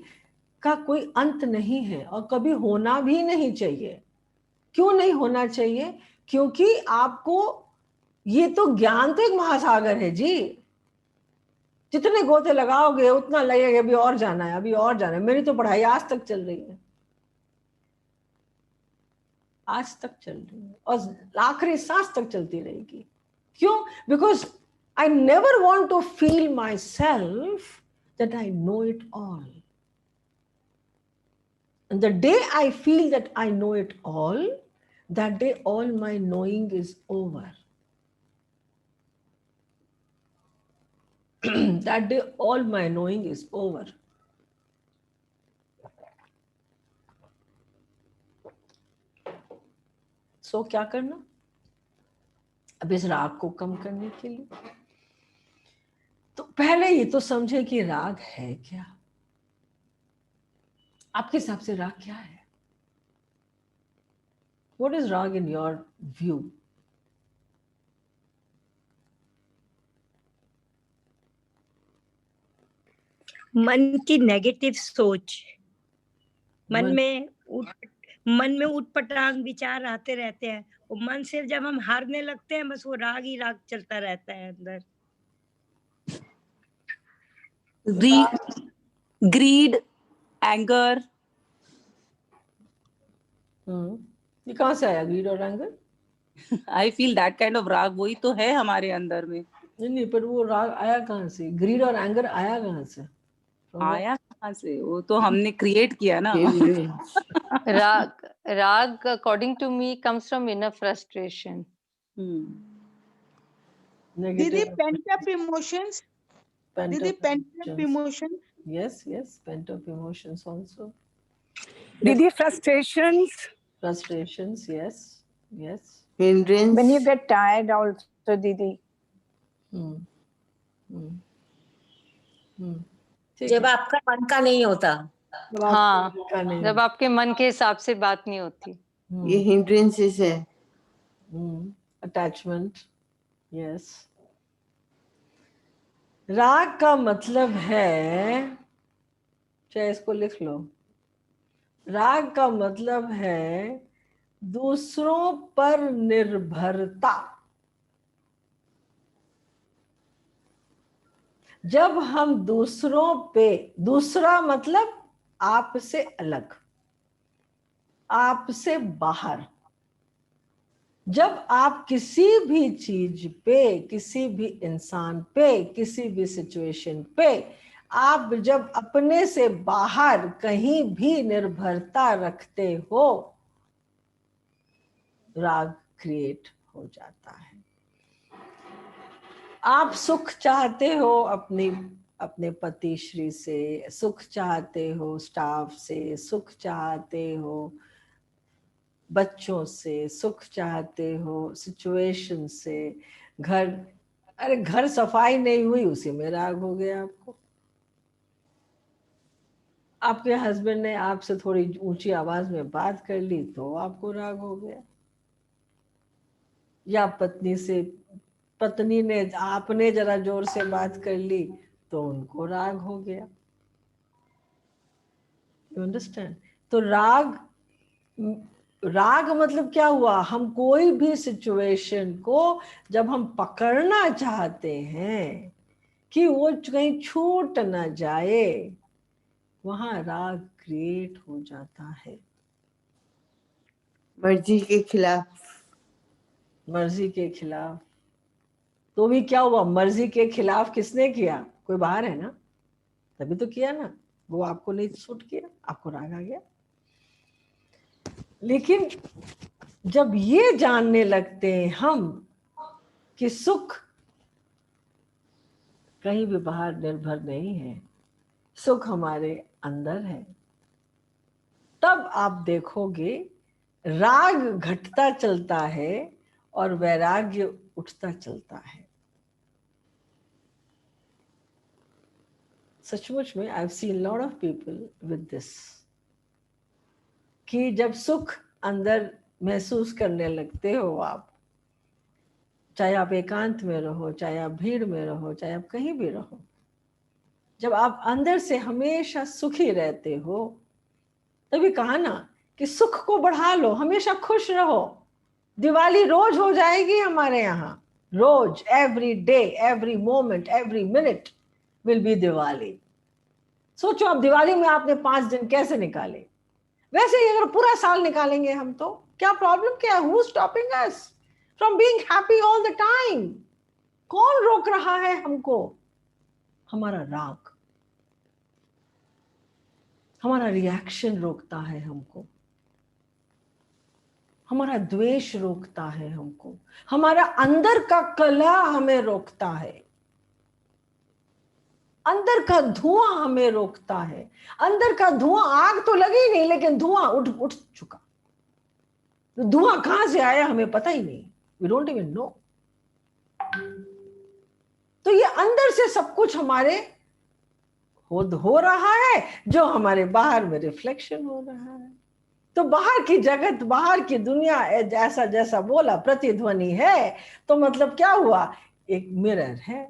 Speaker 1: का कोई अंत नहीं है और कभी होना भी नहीं चाहिए। क्यों नहीं होना चाहिए? क्योंकि आपको ये तो ज्ञान तो एक महासागर है जी, जितने गोते लगाओगे उतना लगेगा अभी और जाना है, अभी और जाना है। मेरी तो पढ़ाई आज तक चल रही है, आज तक चल रही है और आखिरी सांस तक चलती रहेगी। क्यों? Because I never want to feel myself that I know it all. And the day I feel that I know it all, that day all my knowing is over. That day all my knowing is over. So क्या करना? अब इस राग को कम करने के लिए तो पहले ये तो समझे कि राग है क्या। आपके हिसाब से राग क्या है? What is rag in your view?
Speaker 3: मन की नेगेटिव सोच, मन में उटपटांग विचार आते रहते हैं। और मन से जब हम हारने लगते हैं, बस वो राग ही राग चलता रहता है अंदर।
Speaker 8: Greed, anger.
Speaker 1: ये कहाँ से आया ग्रीड और anger?
Speaker 8: I feel that kind of राग वही तो है हमारे अंदर में।
Speaker 1: नहीं, पर वो राग आया कहाँ से? ग्रीड और एंगर आया कहाँ से?
Speaker 8: आया कहाँ से? वो तो हमने क्रिएट किया ना।
Speaker 9: Rag, according to me, comes from inner frustration.
Speaker 6: Didi, pent up emotions. Didi, pent up emotions.
Speaker 1: Yes, pent up emotions also.
Speaker 10: Didi, frustrations.
Speaker 1: Frustrations, yes.
Speaker 10: Hindrance. When you get tired also, Didi.
Speaker 2: जब आपका मन का नहीं होता।
Speaker 9: हाँ, जब आपके मन के हिसाब से बात नहीं होती।
Speaker 10: ये hindrances है।
Speaker 1: Attachment, yes. राग का मतलब है, चाहे इसको लिख लो, राग का मतलब है दूसरों पर निर्भरता। जब हम दूसरों पे, दूसरा मतलब आपसे अलग, आपसे बाहर, जब आप किसी भी चीज पे, किसी भी इंसान पे, किसी भी सिचुएशन पे आप जब अपने से बाहर कहीं भी निर्भरता रखते हो, राग क्रिएट हो जाता है। आप सुख चाहते हो अपने पति श्री से, सुख चाहते हो स्टाफ से, सुख चाहते हो बच्चों से, सुख चाहते हो सिचुएशन से, घर सफाई नहीं हुई उसी में राग हो गया आपको। आपके हस्बैंड ने आपसे थोड़ी ऊंची आवाज में बात कर ली तो आपको राग हो गया, या पत्नी ने आपने जरा जोर से बात कर ली तो उनको राग हो गया। You understand? तो राग मतलब क्या हुआ? हम कोई भी सिचुएशन को जब हम पकड़ना चाहते हैं कि वो कहीं छूट ना जाए, वहां राग क्रिएट हो जाता है।
Speaker 5: मर्जी के खिलाफ।
Speaker 1: मर्जी के खिलाफ। तो भी क्या हुआ, मर्जी के खिलाफ किसने किया? कोई बाहर है ना, तभी तो किया ना। वो आपको नहीं सूट किया, आपको राग आ गया। लेकिन जब ये जानने लगते हैं हम कि सुख कहीं भी बाहर निर्भर नहीं है, सुख हमारे अंदर है, तब आप देखोगे राग घटता चलता है और वैराग्य उठता चलता है। सचमुच में I have seen lot of people with this, कि जब सुख अंदर महसूस करने लगते हो आप, चाहे आप एकांत में रहो, चाहे आप भीड़ में रहो, चाहे आप कहीं भी रहो, जब आप अंदर से हमेशा सुखी रहते हो, तभी कहा ना कि सुख को बढ़ा लो, हमेशा खुश रहो। दिवाली रोज हो जाएगी हमारे यहाँ, रोज, every day, every moment, every minute will be Diwali. सोचो अब दिवाली में आपने 5 दिन कैसे निकाले, वैसे ही अगर पूरा साल निकालेंगे हम तो क्या प्रॉब्लम क्या है? Who is stopping us from being happy all the time? कौन रोक रहा है हमको? हमारा राग, हमारा रिएक्शन रोकता है हमको, हमारा द्वेष रोकता है हमको, हमारा अंदर का कलह हमें रोकता है, अंदर का धुआं हमें रोकता है। अंदर का धुआं, आग तो लगी नहीं लेकिन धुआं उठ चुका। तो धुआं कहां से आया हमें पता ही नहीं, वी डोंट इवन नो। तो ये अंदर से सब कुछ हमारे हो रहा है, जो हमारे बाहर में रिफ्लेक्शन हो रहा है। तो बाहर की जगत, बाहर की दुनिया जैसा जैसा बोला प्रतिध्वनि है, तो मतलब क्या हुआ? एक मिरर है,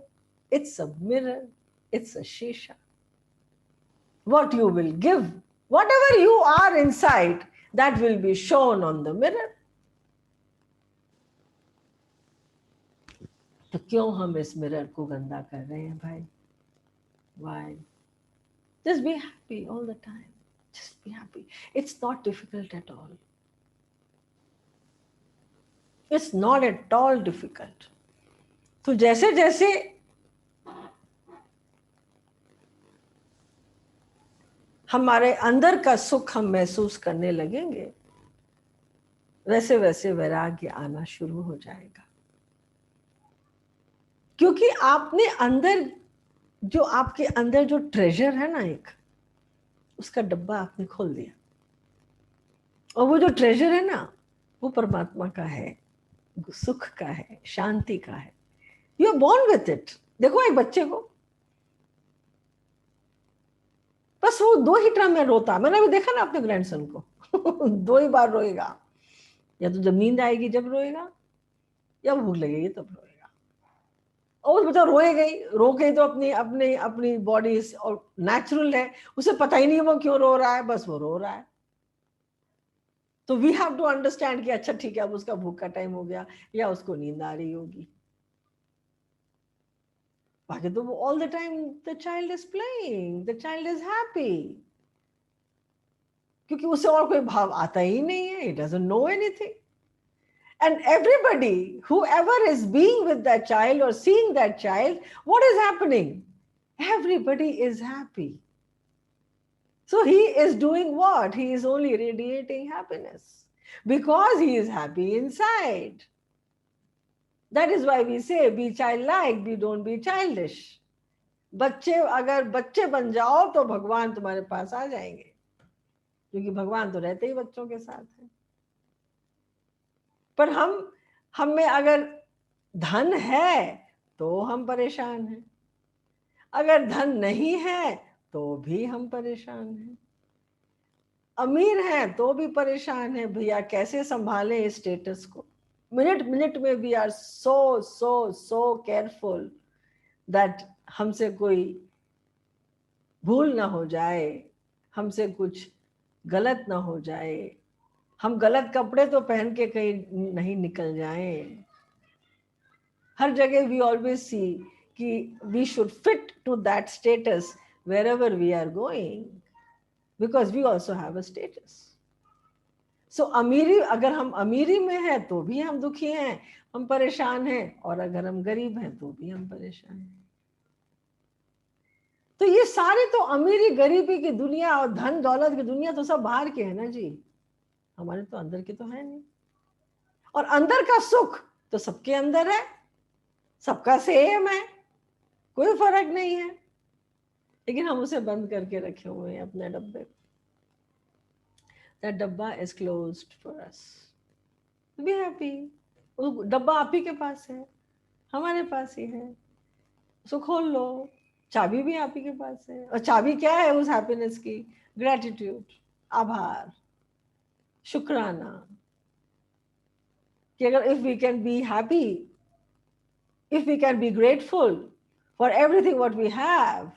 Speaker 1: it's a mirror, it's a shisha. What you will give, whatever you are inside, that will be shown on the mirror. तो क्यों हम इस मिरर को गंदा कर रहे हैं भाई? Why? Just be happy all the time. Just be happy. It's not difficult at all. It's not at all difficult. तो जैसे जैसे हमारे अंदर का सुख हम महसूस करने लगेंगे, वैसे वैसे वैराग्य आना शुरू हो जाएगा। क्योंकि आपने अंदर जो, आपके अंदर जो ट्रेजर है ना, एक उसका डब्बा आपने खोल दिया, और वो जो ट्रेजर है ना, वो परमात्मा का है, सुख का है, शांति का है। You are born with it. देखो एक बच्चे को बस वो 2 ही टर्म में रोता, मैंने अभी देखा ना अपने ग्रैंडसन को 2 ही बार रोएगा, या तो जब नींद आएगी जब रोएगा, या भूख लगेगी तब रोएगा। और उस बच्चा रोएगा ही, रो के तो अपनी अपनी अपनी बॉडी और नेचुरल है, उसे पता ही नहीं वो क्यों रो रहा है, बस वो रो रहा है। तो वी हैव टू अंडरस्टैंड कि अच्छा ठीक है, अब उसका भूख का टाइम हो गया, या उसको नींद आ रही होगी। बाकी तो वो all the time the child is playing, the child is happy, क्योंकि उसे और कोई भाव आता ही नहीं है, he doesn't know anything. And everybody, whoever is being with that child or seeing that child, what is happening? Everybody is happy. So he is doing what? He is only radiating happiness because he is happy inside. That is why we say be childlike, be don't be childish. बच्चे अगर बच्चे बन जाओ तो भगवान तुम्हारे पास आ जाएंगे, क्योंकि भगवान तो रहते ही बच्चों के साथ है। पर हम में अगर धन है तो हम परेशान हैं, अगर धन नहीं है तो भी हम परेशान हैं, अमीर हैं तो भी परेशान है। भैया कैसे संभालें इस स्टेटस को? मिनट मिनट में we are so careful that हमसे कोई भूल ना हो जाए, हमसे कुछ गलत ना हो जाए, हम गलत कपड़े तो पहन के कहीं नहीं निकल जाएं। हर जगह वी ऑलवेज सी कि we should fit to that status wherever we are going. because we also have a status. So अमीरी, अगर हम अमीरी में हैं तो भी हम दुखी हैं, हम परेशान हैं, और अगर हम गरीब हैं तो भी हम परेशान हैं। तो ये सारे तो अमीरी गरीबी की दुनिया और धन दौलत की दुनिया तो सब बाहर के है ना जी, हमारे तो अंदर के तो है नहीं। और अंदर का सुख तो सबके अंदर है, सबका सेम है, कोई फर्क नहीं है, लेकिन हम उसे बंद करके रखे हुए हैं अपने डब्बे। That डब्बा is closed for us. Be happy. वो डब्बा आप ही के पास है, हमारे पास ही है, उसको खोल लो, चाबी भी आप ही के पास है। और चाबी क्या है उस हैप्पीनेस की? ग्रेटिट्यूड, आभार, शुक्राना। कि अगर if we can be happy, if we can be grateful for everything what we have,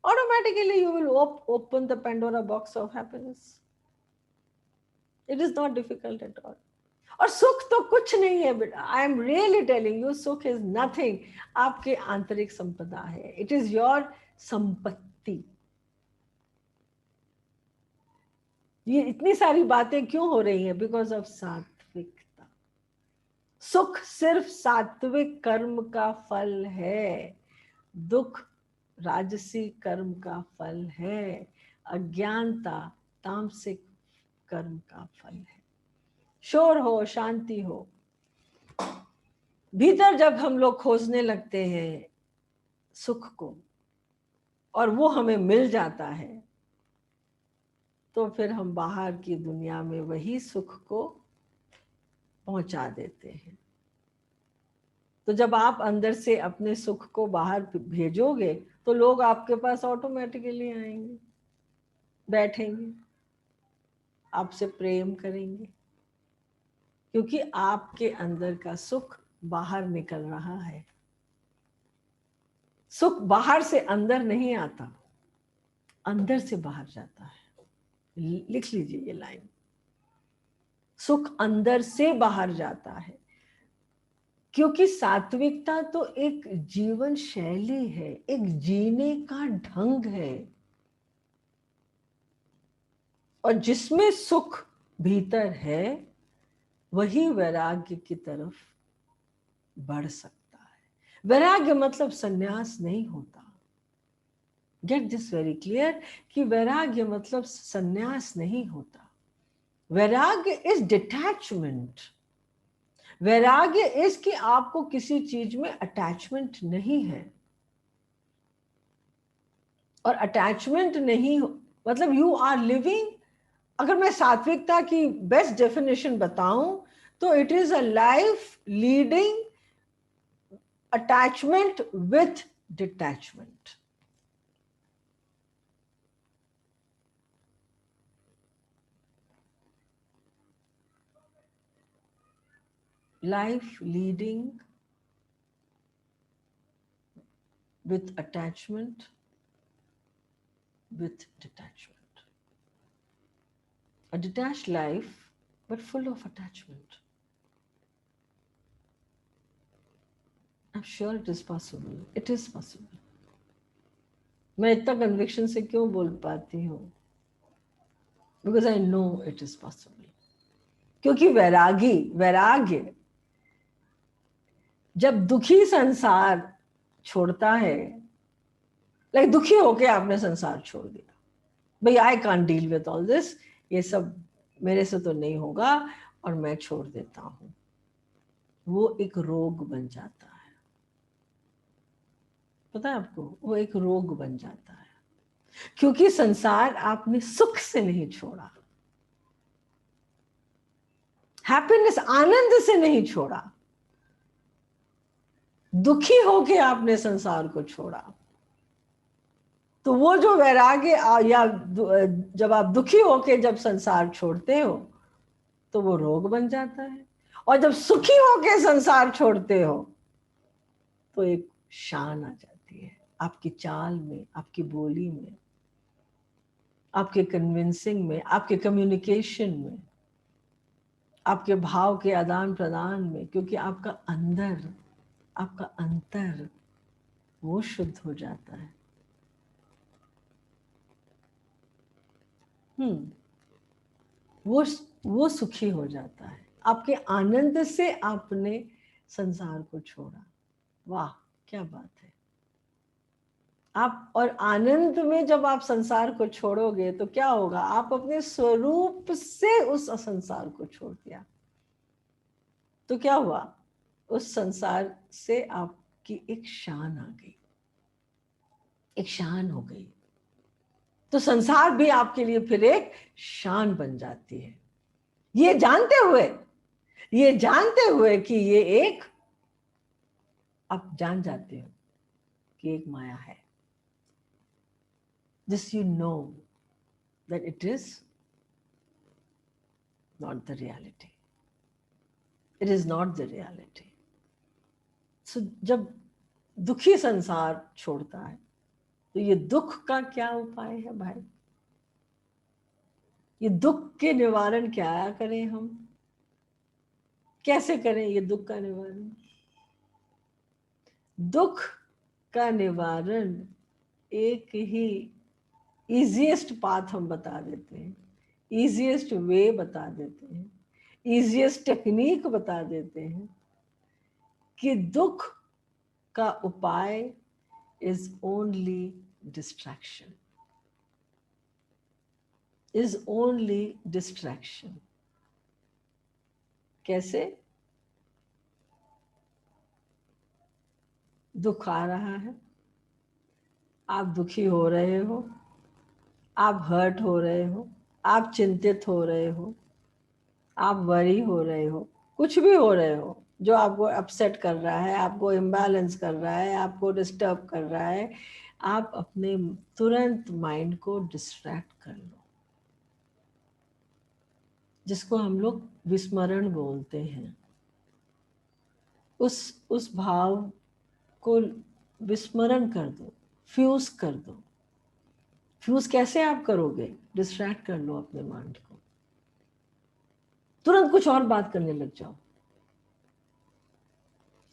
Speaker 1: automatically you will open the Pandora box of happiness. It is not difficult at all. और सुख तो कुछ नहीं है बेटा, I am really telling you, सुख is nothing, आपके आंतरिक संपदा है, इट इज योर संपत्ति। ये इतनी सारी बातें क्यों हो रही हैं? बिकॉज ऑफ सात्विकता। सुख सिर्फ सात्विक कर्म का फल है, दुख राजसी कर्म का फल है, अज्ञानता तामसिक कर्म का फल है। शोर हो, शांति हो, भीतर जब हम लोग खोजने लगते हैं सुख को और वो हमें मिल जाता है, तो फिर हम बाहर की दुनिया में वही सुख को पहुंचा देते हैं। तो जब आप अंदर से अपने सुख को बाहर भेजोगे तो लोग आपके पास ऑटोमेटिकली आएंगे, बैठेंगे, आपसे प्रेम करेंगे, क्योंकि आपके अंदर का सुख बाहर निकल रहा है। सुख बाहर से अंदर नहीं आता, अंदर से बाहर जाता है। लिख लीजिए ये लाइन, सुख अंदर से बाहर जाता है, क्योंकि सात्विकता तो एक जीवन शैली है, एक जीने का ढंग है, और जिसमें सुख भीतर है वही वैराग्य की तरफ बढ़ सकता है। वैराग्य मतलब संन्यास नहीं होता। गेट दिस वेरी क्लियर कि वैराग्य मतलब संन्यास नहीं होता। वैराग्य इज डिटैचमेंट। वैराग्य इज कि आपको किसी चीज में अटैचमेंट नहीं है, और अटैचमेंट नहीं मतलब यू आर लिविंग। अगर मैं सात्विकता की बेस्ट डेफिनेशन बताऊं तो it is a life leading attachment with detachment. Life leading with attachment, with detachment. A detached life, but full of attachment. I'm sure it is possible. It is possible. मैं इतना conviction से क्यों बोल पाती हूँ? Because I know it is possible. क्योंकि वैराग्य जब दुखी संसार छोड़ता है, लाइक दुखी होके आपने संसार छोड़ दिया, भाई I can't deal with all this, ये सब मेरे से तो नहीं होगा और मैं छोड़ देता हूं, वो एक रोग बन जाता है। पता है आपको, वो एक रोग बन जाता है, क्योंकि संसार आपने सुख से नहीं छोड़ा, हैप्पीनेस आनंद से नहीं छोड़ा, दुखी होके आपने संसार को छोड़ा। तो वो जो वैराग्य या जब आप दुखी होके जब संसार छोड़ते हो तो वो रोग बन जाता है, और जब सुखी होके संसार छोड़ते हो तो एक शान आ जाती है आपकी चाल में, आपकी बोली में, आपके कन्विंसिंग में, आपके कम्युनिकेशन में, आपके भाव के आदान प्रदान में, क्योंकि आपका अंदर, आपका अंतर वो शुद्ध हो जाता है। वो सुखी हो जाता है। आपके आनंद से आपने संसार को छोड़ा। वाह क्या बात है। आप और आनंद में जब आप संसार को छोड़ोगे तो क्या होगा, आप अपने स्वरूप से उस संसार को छोड़ दिया तो क्या हुआ, उस संसार से आपकी एक शान आ गई, एक शान हो गई। तो संसार भी आपके लिए फिर एक शान बन जाती है। ये जानते हुए कि ये एक, आप जान जाते हो कि एक माया है। This you know that it is not the reality. It is not the reality. So जब दुखी संसार छोड़ता है तो ये दुख का क्या उपाय है भाई? ये दुख के निवारण क्या करें हम, कैसे करें ये दुख का निवारण? दुख का निवारण एक ही इजीएस्ट पाथ हम बता देते हैं, इजीएस्ट वे बता देते हैं, इजीएस्ट टेक्निक बता देते हैं कि दुख का उपाय is only distraction, is only distraction. कैसे? दुख आ रहा है, आप दुखी हो रहे हो, आप हर्ट हो रहे हो, आप चिंतित हो रहे हो, आप वरी हो रहे हो, कुछ भी हो रहे हो जो आपको अपसेट कर रहा है, आपको इम्बैलेंस कर रहा है, आपको डिस्टर्ब कर रहा है, आप अपने तुरंत माइंड को डिस्ट्रैक्ट कर लो, जिसको हम लोग विस्मरण बोलते हैं। उस भाव को विस्मरण कर दो, फ्यूज कर दो। फ्यूज कैसे आप करोगे? डिस्ट्रैक्ट कर लो अपने माइंड को, तुरंत कुछ और बात करने लग जाओ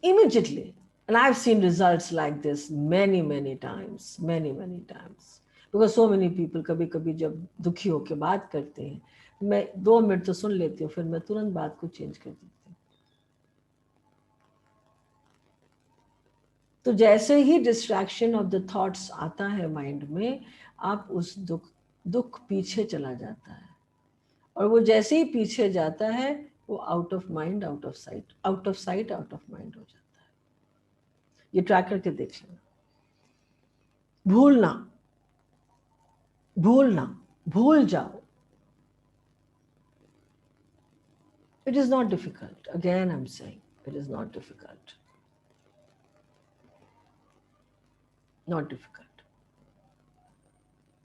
Speaker 1: immediately. And I've seen results like this many times, many times, because so many people कभी कभी जब दुखी होकर बात करते हैं, मैं 2 मिनट तो सुन लेती हूँ, फिर मैं तुरंत बात को चेंज कर देती हूँ। तो जैसे ही डिस्ट्रैक्शन ऑफ द थॉट्स आता है माइंड में, आप उस दुख पीछे चला जाता है, और वो जैसे ही पीछे जाता है वो out of mind, out of site, out of site, out of mind हो जाता है। ये ट्राई करके देख लेना। भूल जाओ। It is not difficult. Again, I'm saying it is not difficult. Not difficult.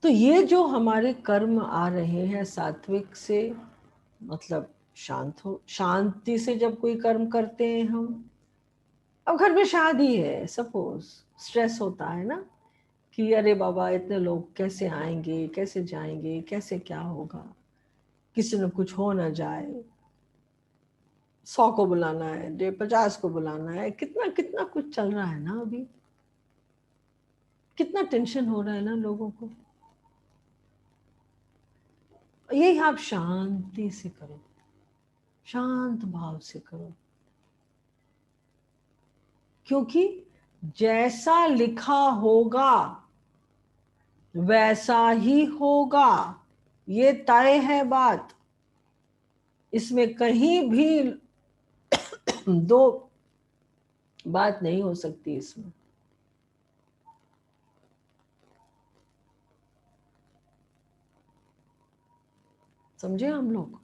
Speaker 1: तो ये जो हमारे कर्म आ रहे हैं सात्विक से, मतलब शांति से जब कोई कर्म करते हैं हम, अब घर में शादी है, सपोज स्ट्रेस होता है ना कि अरे बाबा इतने लोग कैसे आएंगे, कैसे जाएंगे, कैसे क्या होगा, किसी ने कुछ हो ना जाए, 100 को बुलाना है, 50 को बुलाना है, कितना कुछ चल रहा है ना अभी, कितना टेंशन हो रहा है ना लोगों को। यही आप शांति से करो, शांत भाव से करो, क्योंकि जैसा लिखा होगा वैसा ही होगा, ये तय है बात, इसमें कहीं भी दो बात नहीं हो सकती इसमें। समझे हम लोग?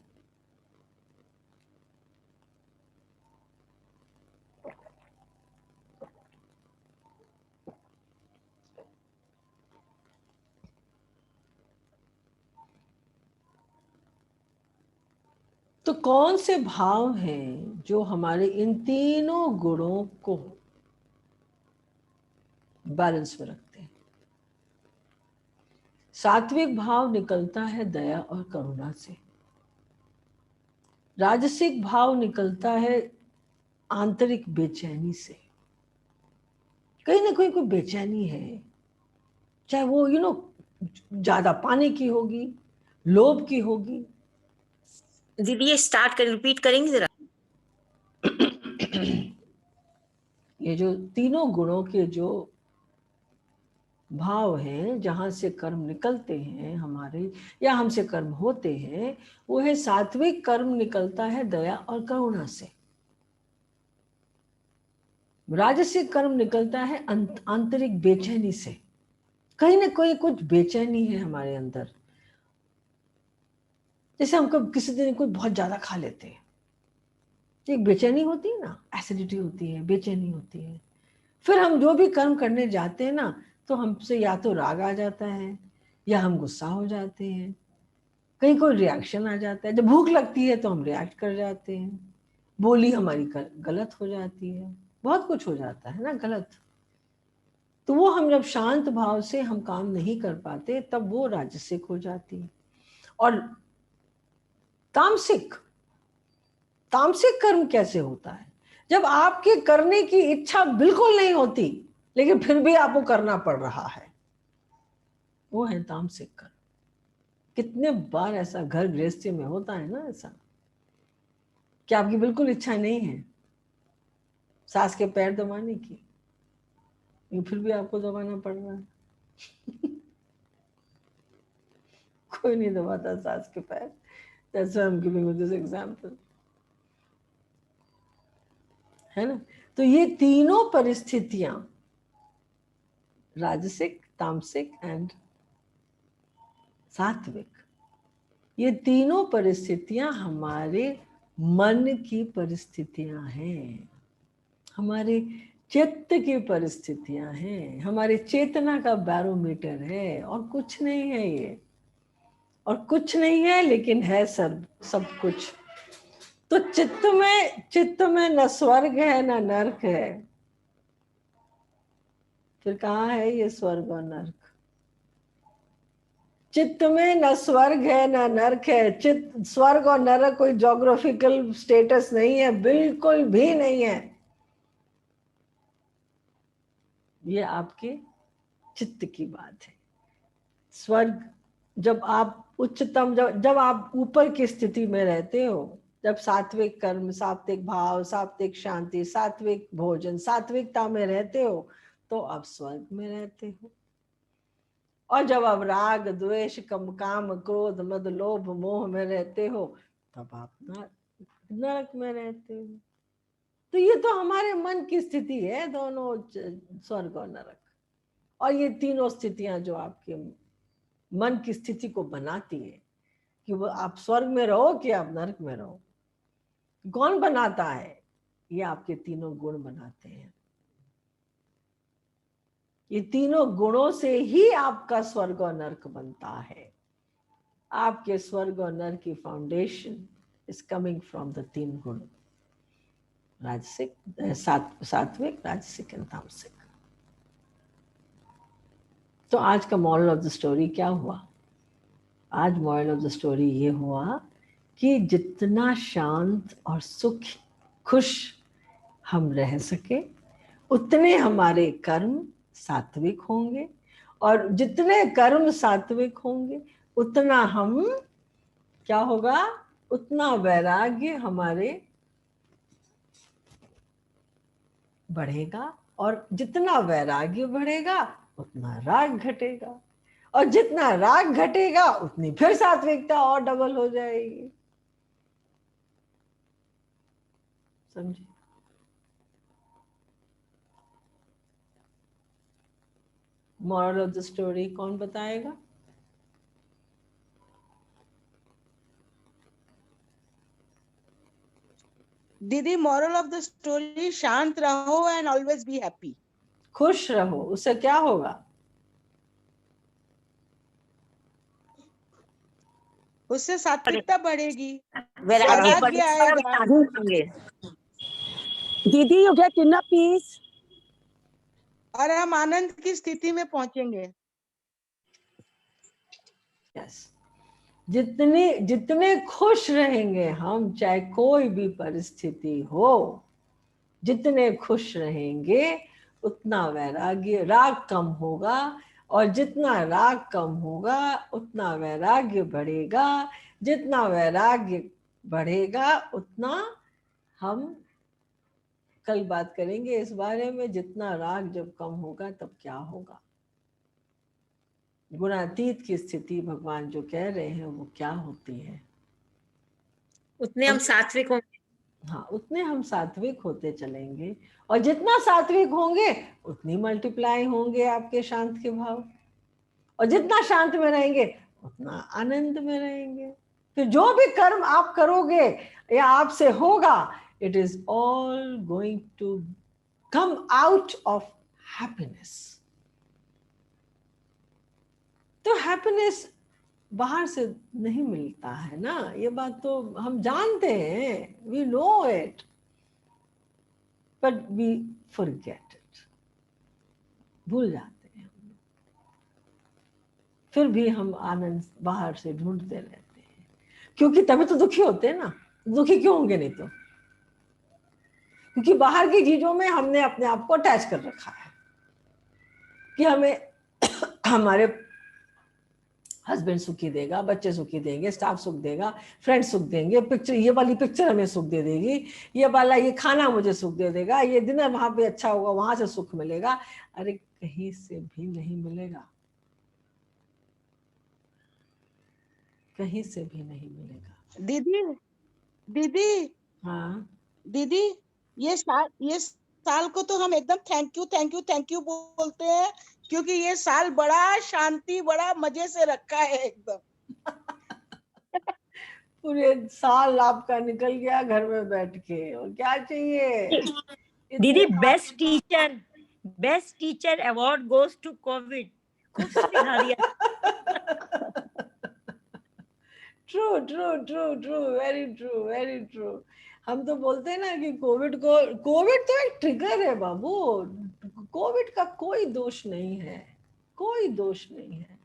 Speaker 1: तो कौन से भाव हैं जो हमारे इन तीनों गुणों को बैलेंस में रखते हैं? सात्विक भाव निकलता है दया और करुणा से, राजसिक भाव निकलता है आंतरिक बेचैनी से। कहीं ना कहीं कोई बेचैनी है, चाहे वो ज्यादा पाने की होगी, लोभ की होगी।
Speaker 2: दीदी ये स्टार्ट कर, रिपीट करेंगे जरा?
Speaker 1: ये जो तीनों गुणों के जो भाव हैं, जहां से कर्म निकलते हैं हमारे, या हमसे कर्म होते हैं, वो है सात्विक कर्म निकलता है दया और करुणा से। राजसिक कर्म निकलता है आंतरिक बेचैनी से। कहीं ना कहीं कुछ बेचैनी है हमारे अंदर। जैसे हम कब किसी दिन कोई बहुत ज्यादा खा लेते हैं, एक बेचैनी होती है ना, एसिडिटी होती है, बेचैनी होती है। फिर हम जो भी कर्म करने जाते हैं ना, तो हमसे या तो राग आ जाता है, या हम गुस्सा हो जाते हैं, कहीं कोई रिएक्शन आ जाता है। जब भूख लगती है तो हम रिएक्ट कर जाते हैं, बोली हमारी गलत हो जाती है, बहुत कुछ हो जाता है ना गलत। तो वो हम जब शांत भाव से हम काम नहीं कर पाते, तब वो राजसिक हो जाती है। और तामसिक तामसिक कर्म कैसे होता है? जब आपके करने की इच्छा बिल्कुल नहीं होती, लेकिन फिर भी आपको करना पड़ रहा है, वो है तामसिक कर्म। कितने बार ऐसा घर गृहस्थी में होता है ना, ऐसा कि आपकी बिल्कुल इच्छा नहीं है सास के पैर दबाने की, लेकिन फिर भी आपको दबाना पड़ रहा है। कोई नहीं दबाता सास के पैर। That's why I'm giving you this example. है ना? तो ये तीनों परिस्थितियां, राजसिक, तामसिक एंड सात्विक, ये तीनों परिस्थितियां हमारे मन की परिस्थितियां हैं, हमारे चित्त की परिस्थितियां हैं, हमारे चेतना का बैरोमीटर है, और कुछ नहीं है ये, और कुछ नहीं है, लेकिन है सब कुछ। तो चित्त में न स्वर्ग है न नरक है। फिर कहाँ है ये स्वर्ग और नरक? चित्त में न स्वर्ग है न नरक है। चित्त, स्वर्ग और नरक कोई ज्योग्राफिकल स्टेटस नहीं है, बिल्कुल भी नहीं है। ये आपके चित्त की बात है। स्वर्ग जब आप उच्चतम, जब आप ऊपर की स्थिति में रहते हो, जब सात्विक कर्म, सात्विक भाव, सात्विक शांति, सात्विक भोजन, सात्विकता में रहते हो, तो आप स्वर्ग में रहते हो। और जब आप राग द्वेष काम क्रोध मद लोभ मोह में रहते हो, तब आप नरक में रहते हो। तो ये तो हमारे मन की स्थिति है, दोनों स्वर्ग और नरक। और ये तीनों स्थितियां जो आपके मन की स्थिति को बनाती है कि वो आप स्वर्ग में रहो कि आप नरक में रहो, कौन बनाता है? ये आपके तीनों गुण बनाते हैं। ये तीनों गुणों से ही आपका स्वर्ग और नरक बनता है। आपके स्वर्ग और नरक की foundation is coming from the तीन गुण, राजसिक, सात्विक, राजसिक एंड तामसिक। तो आज का मॉरल ऑफ द स्टोरी क्या हुआ? आज मॉरल ऑफ द स्टोरी ये हुआ कि जितना शांत और सुखी खुश हम रह सके, उतने हमारे कर्म सात्विक होंगे, और जितने कर्म सात्विक होंगे, उतना हम क्या होगा? उतना वैराग्य हमारे बढ़ेगा, और जितना वैराग्य बढ़ेगा उतना राग घटेगा, और जितना राग घटेगा उतनी फिर सात्विकता और डबल हो जाएगी। समझे? मॉरल ऑफ द स्टोरी कौन बताएगा?
Speaker 6: दीदी, मॉरल ऑफ द स्टोरी, शांत रहो एंड ऑलवेज बी हैप्पी।
Speaker 1: खुश रहो, उससे क्या होगा?
Speaker 6: उससे सात्विकता बढ़ेगी,
Speaker 2: वैराग्य
Speaker 6: वैराग्य आएगा।
Speaker 3: दीदी, यू गेट इनफ पीस,
Speaker 6: और हम आनंद की स्थिति में पहुंचेंगे।
Speaker 1: yes. जितने खुश रहेंगे हम, चाहे कोई भी परिस्थिति हो, जितने खुश रहेंगे उतना वैराग्य, राग कम होगा, और जितना राग कम होगा उतना वैराग्य बढ़ेगा, जितना वैराग्य बढ़ेगा उतना हम कल बात करेंगे इस बारे में, जितना राग जब कम होगा तब क्या होगा, गुणातीत की स्थिति भगवान जो कह रहे हैं वो क्या होती है।
Speaker 2: उतने हम सात्विक होंगे।
Speaker 1: हाँ, उतने हम सात्विक होते चलेंगे, और जितना सात्विक होंगे उतनी मल्टीप्लाई होंगे आपके शांत के भाव, और जितना शांत में रहेंगे उतना आनंद में रहेंगे। फिर जो भी कर्म आप करोगे या आपसे होगा, it is all going to come out of happiness. तो हैप्पीनेस बाहर से नहीं मिलता है ना, ये बात तो हम जानते हैं, we know it, but we forget it, भूल जाते हैं। फिर भी हम आनंद बाहर से ढूंढते रहते हैं, क्योंकि तभी तो दुखी होते हैं ना। दुखी क्यों होंगे नहीं तो? क्योंकि बाहर की चीजों में हमने अपने आप को अटैच कर रखा है कि हमें हमारे हस्बैंड सुखी देगा, बच्चे सुखी देंगे, स्टाफ सुख देगा, फ्रेंड्स सुख देंगे, पिक्चर, ये वाली पिक्चर हमें सुख दे देगी, ये वाला ये खाना मुझे सुख दे देगा, ये डिनर वहां पे अच्छा होगा, वहां से सुख मिलेगा। अरे कहीं से भी नहीं मिलेगा, कहीं से भी नहीं मिलेगा।
Speaker 6: दीदी दीदी
Speaker 1: हाँ
Speaker 6: दीदी, ये साल को तो हम एकदम thank you thank you thank you बोलते हैं, क्योंकि ये साल बड़ा शांति, बड़ा मजे से रखा है एकदम।
Speaker 1: पूरे साल आपका निकल गया घर में बैठ के, और क्या चाहिए।
Speaker 3: दीदी, best teacher award goes to Covid. खूब सिखा दिया।
Speaker 1: True true true true, very true very true. हम तो बोलते हैं ना कि कोविड तो एक ट्रिगर है बाबू, कोविड का कोई दोष नहीं है, कोई दोष नहीं है,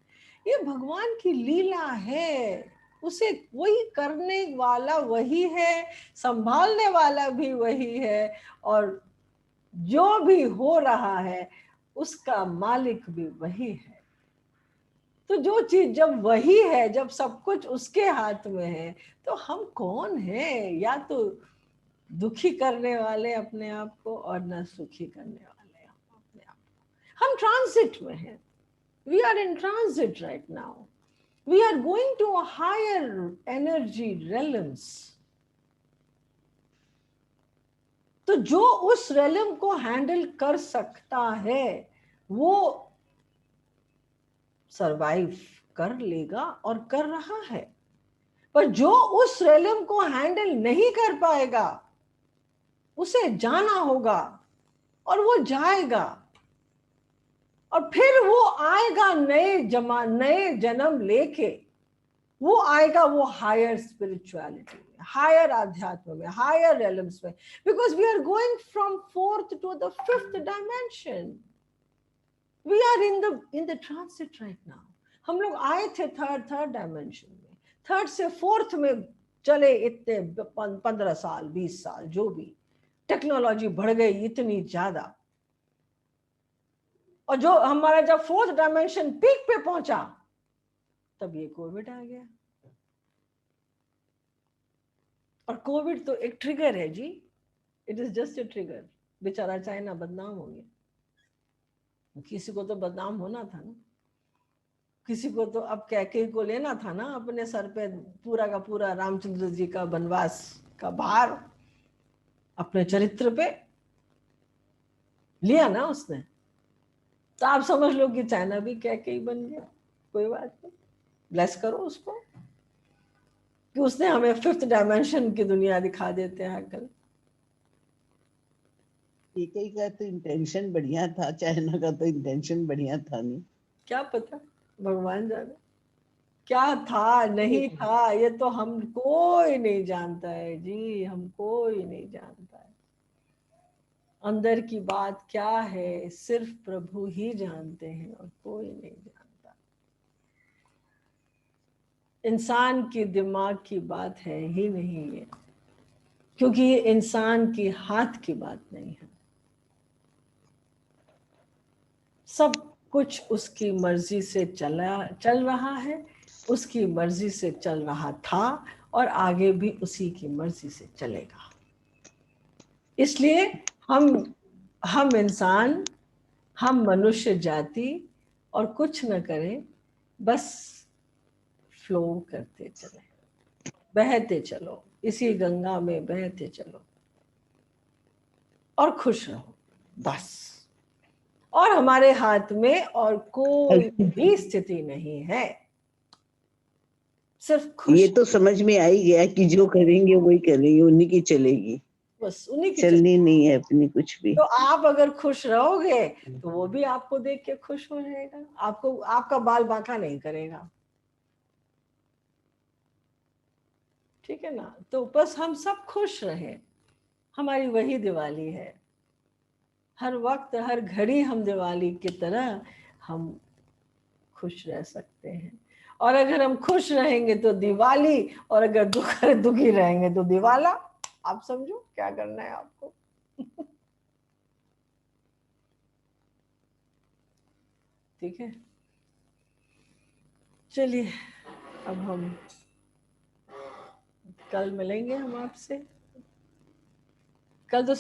Speaker 1: ये भगवान की लीला है, उसे वही करने वाला वही है, संभालने वाला भी वही है, और जो भी हो रहा है उसका मालिक भी वही है। तो जो चीज जब वही है, जब सब कुछ उसके हाथ में है, तो हम कौन हैं? या तो दुखी करने वाले अपने आप को, और न सुखी करने वाले अपने आप को। हम ट्रांजिट में हैं, we are in transit right now, we are going to a higher energy realms. तो जो उस रेलम को हैंडल कर सकता है वो सरवाइव कर लेगा और कर रहा है, पर जो उस रेलम को हैंडल नहीं कर पाएगा उसे जाना होगा, और वो जाएगा, और फिर वो आएगा नए जन्म लेके, वो आएगा वो हायर स्पिरिचुअलिटी में, हायर आध्यात्म में, हायर रेलम्स में, because we are going from 4th to the 5th dimension. We are in the transit right now. हम लोग आए थे थर्ड डायमेंशन में, 3rd से 4th में चले, इतने 15 साल 20 साल, जो भी टेक्नोलॉजी बढ़ गई इतनी ज्यादा, और जो हमारा जब 4th डायमेंशन पीक पे पहुंचा तब ये कोविड आ गया। और कोविड तो एक ट्रिगर है जी, it is just a trigger. बेचारा चाइना बदनाम हो गया, किसी को तो बदनाम होना था ना, किसी को तो अब कैके को लेना था ना अपने सर पे पूरा का पूरा रामचंद्र जी का वनवास का भार अपने चरित्र पे लिया ना उसने। तो आप समझ लो कि चाइना भी कैके ही बन गया, कोई बात नहीं, ब्लेस करो उसको कि उसने हमें 5th डायमेंशन की दुनिया दिखा देते हैं कल।
Speaker 5: केके का तो इंटेंशन बढ़िया था, चाइना का तो इंटेंशन बढ़िया था नहीं, क्या
Speaker 1: पता, भगवान जाने क्या था नहीं था, ये तो हम कोई नहीं जानता है जी, हम कोई नहीं जानता है। अंदर की बात क्या है सिर्फ प्रभु ही जानते हैं, और कोई नहीं जानता। इंसान के दिमाग की बात है ही नहीं ये, क्योंकि ये इंसान के हाथ की बात नहीं है। सब कुछ उसकी मर्जी से चल रहा है, उसकी मर्जी से चल रहा था और आगे भी उसी की मर्जी से चलेगा। इसलिए हम इंसान, हम मनुष्य जाति और कुछ न करें, बस फ्लो करते चले, बहते चलो, इसी गंगा में बहते चलो और खुश रहो, बस। और हमारे हाथ में और कोई भी स्थिति नहीं है, सिर्फ खुश।
Speaker 5: ये तो समझ में आ ही गया कि जो करेंगे वही करेंगे, उन्हीं की चलेगी,
Speaker 1: बस उन्हीं की
Speaker 5: चलनी नहीं है अपनी कुछ भी।
Speaker 1: तो आप अगर खुश रहोगे तो वो भी आपको देख के खुश हो जाएगा, आपको आपका बाल बांका नहीं करेगा। ठीक है ना? तो बस हम सब खुश रहें, हमारी वही दिवाली है। हर वक्त हर घड़ी हम दिवाली की तरह हम खुश रह सकते हैं। और अगर हम खुश रहेंगे तो दिवाली, और अगर दुखी रहेंगे तो दिवाला। आप समझो क्या करना है आपको। ठीक है, चलिए अब हम कल मिलेंगे हम आपसे। कल तो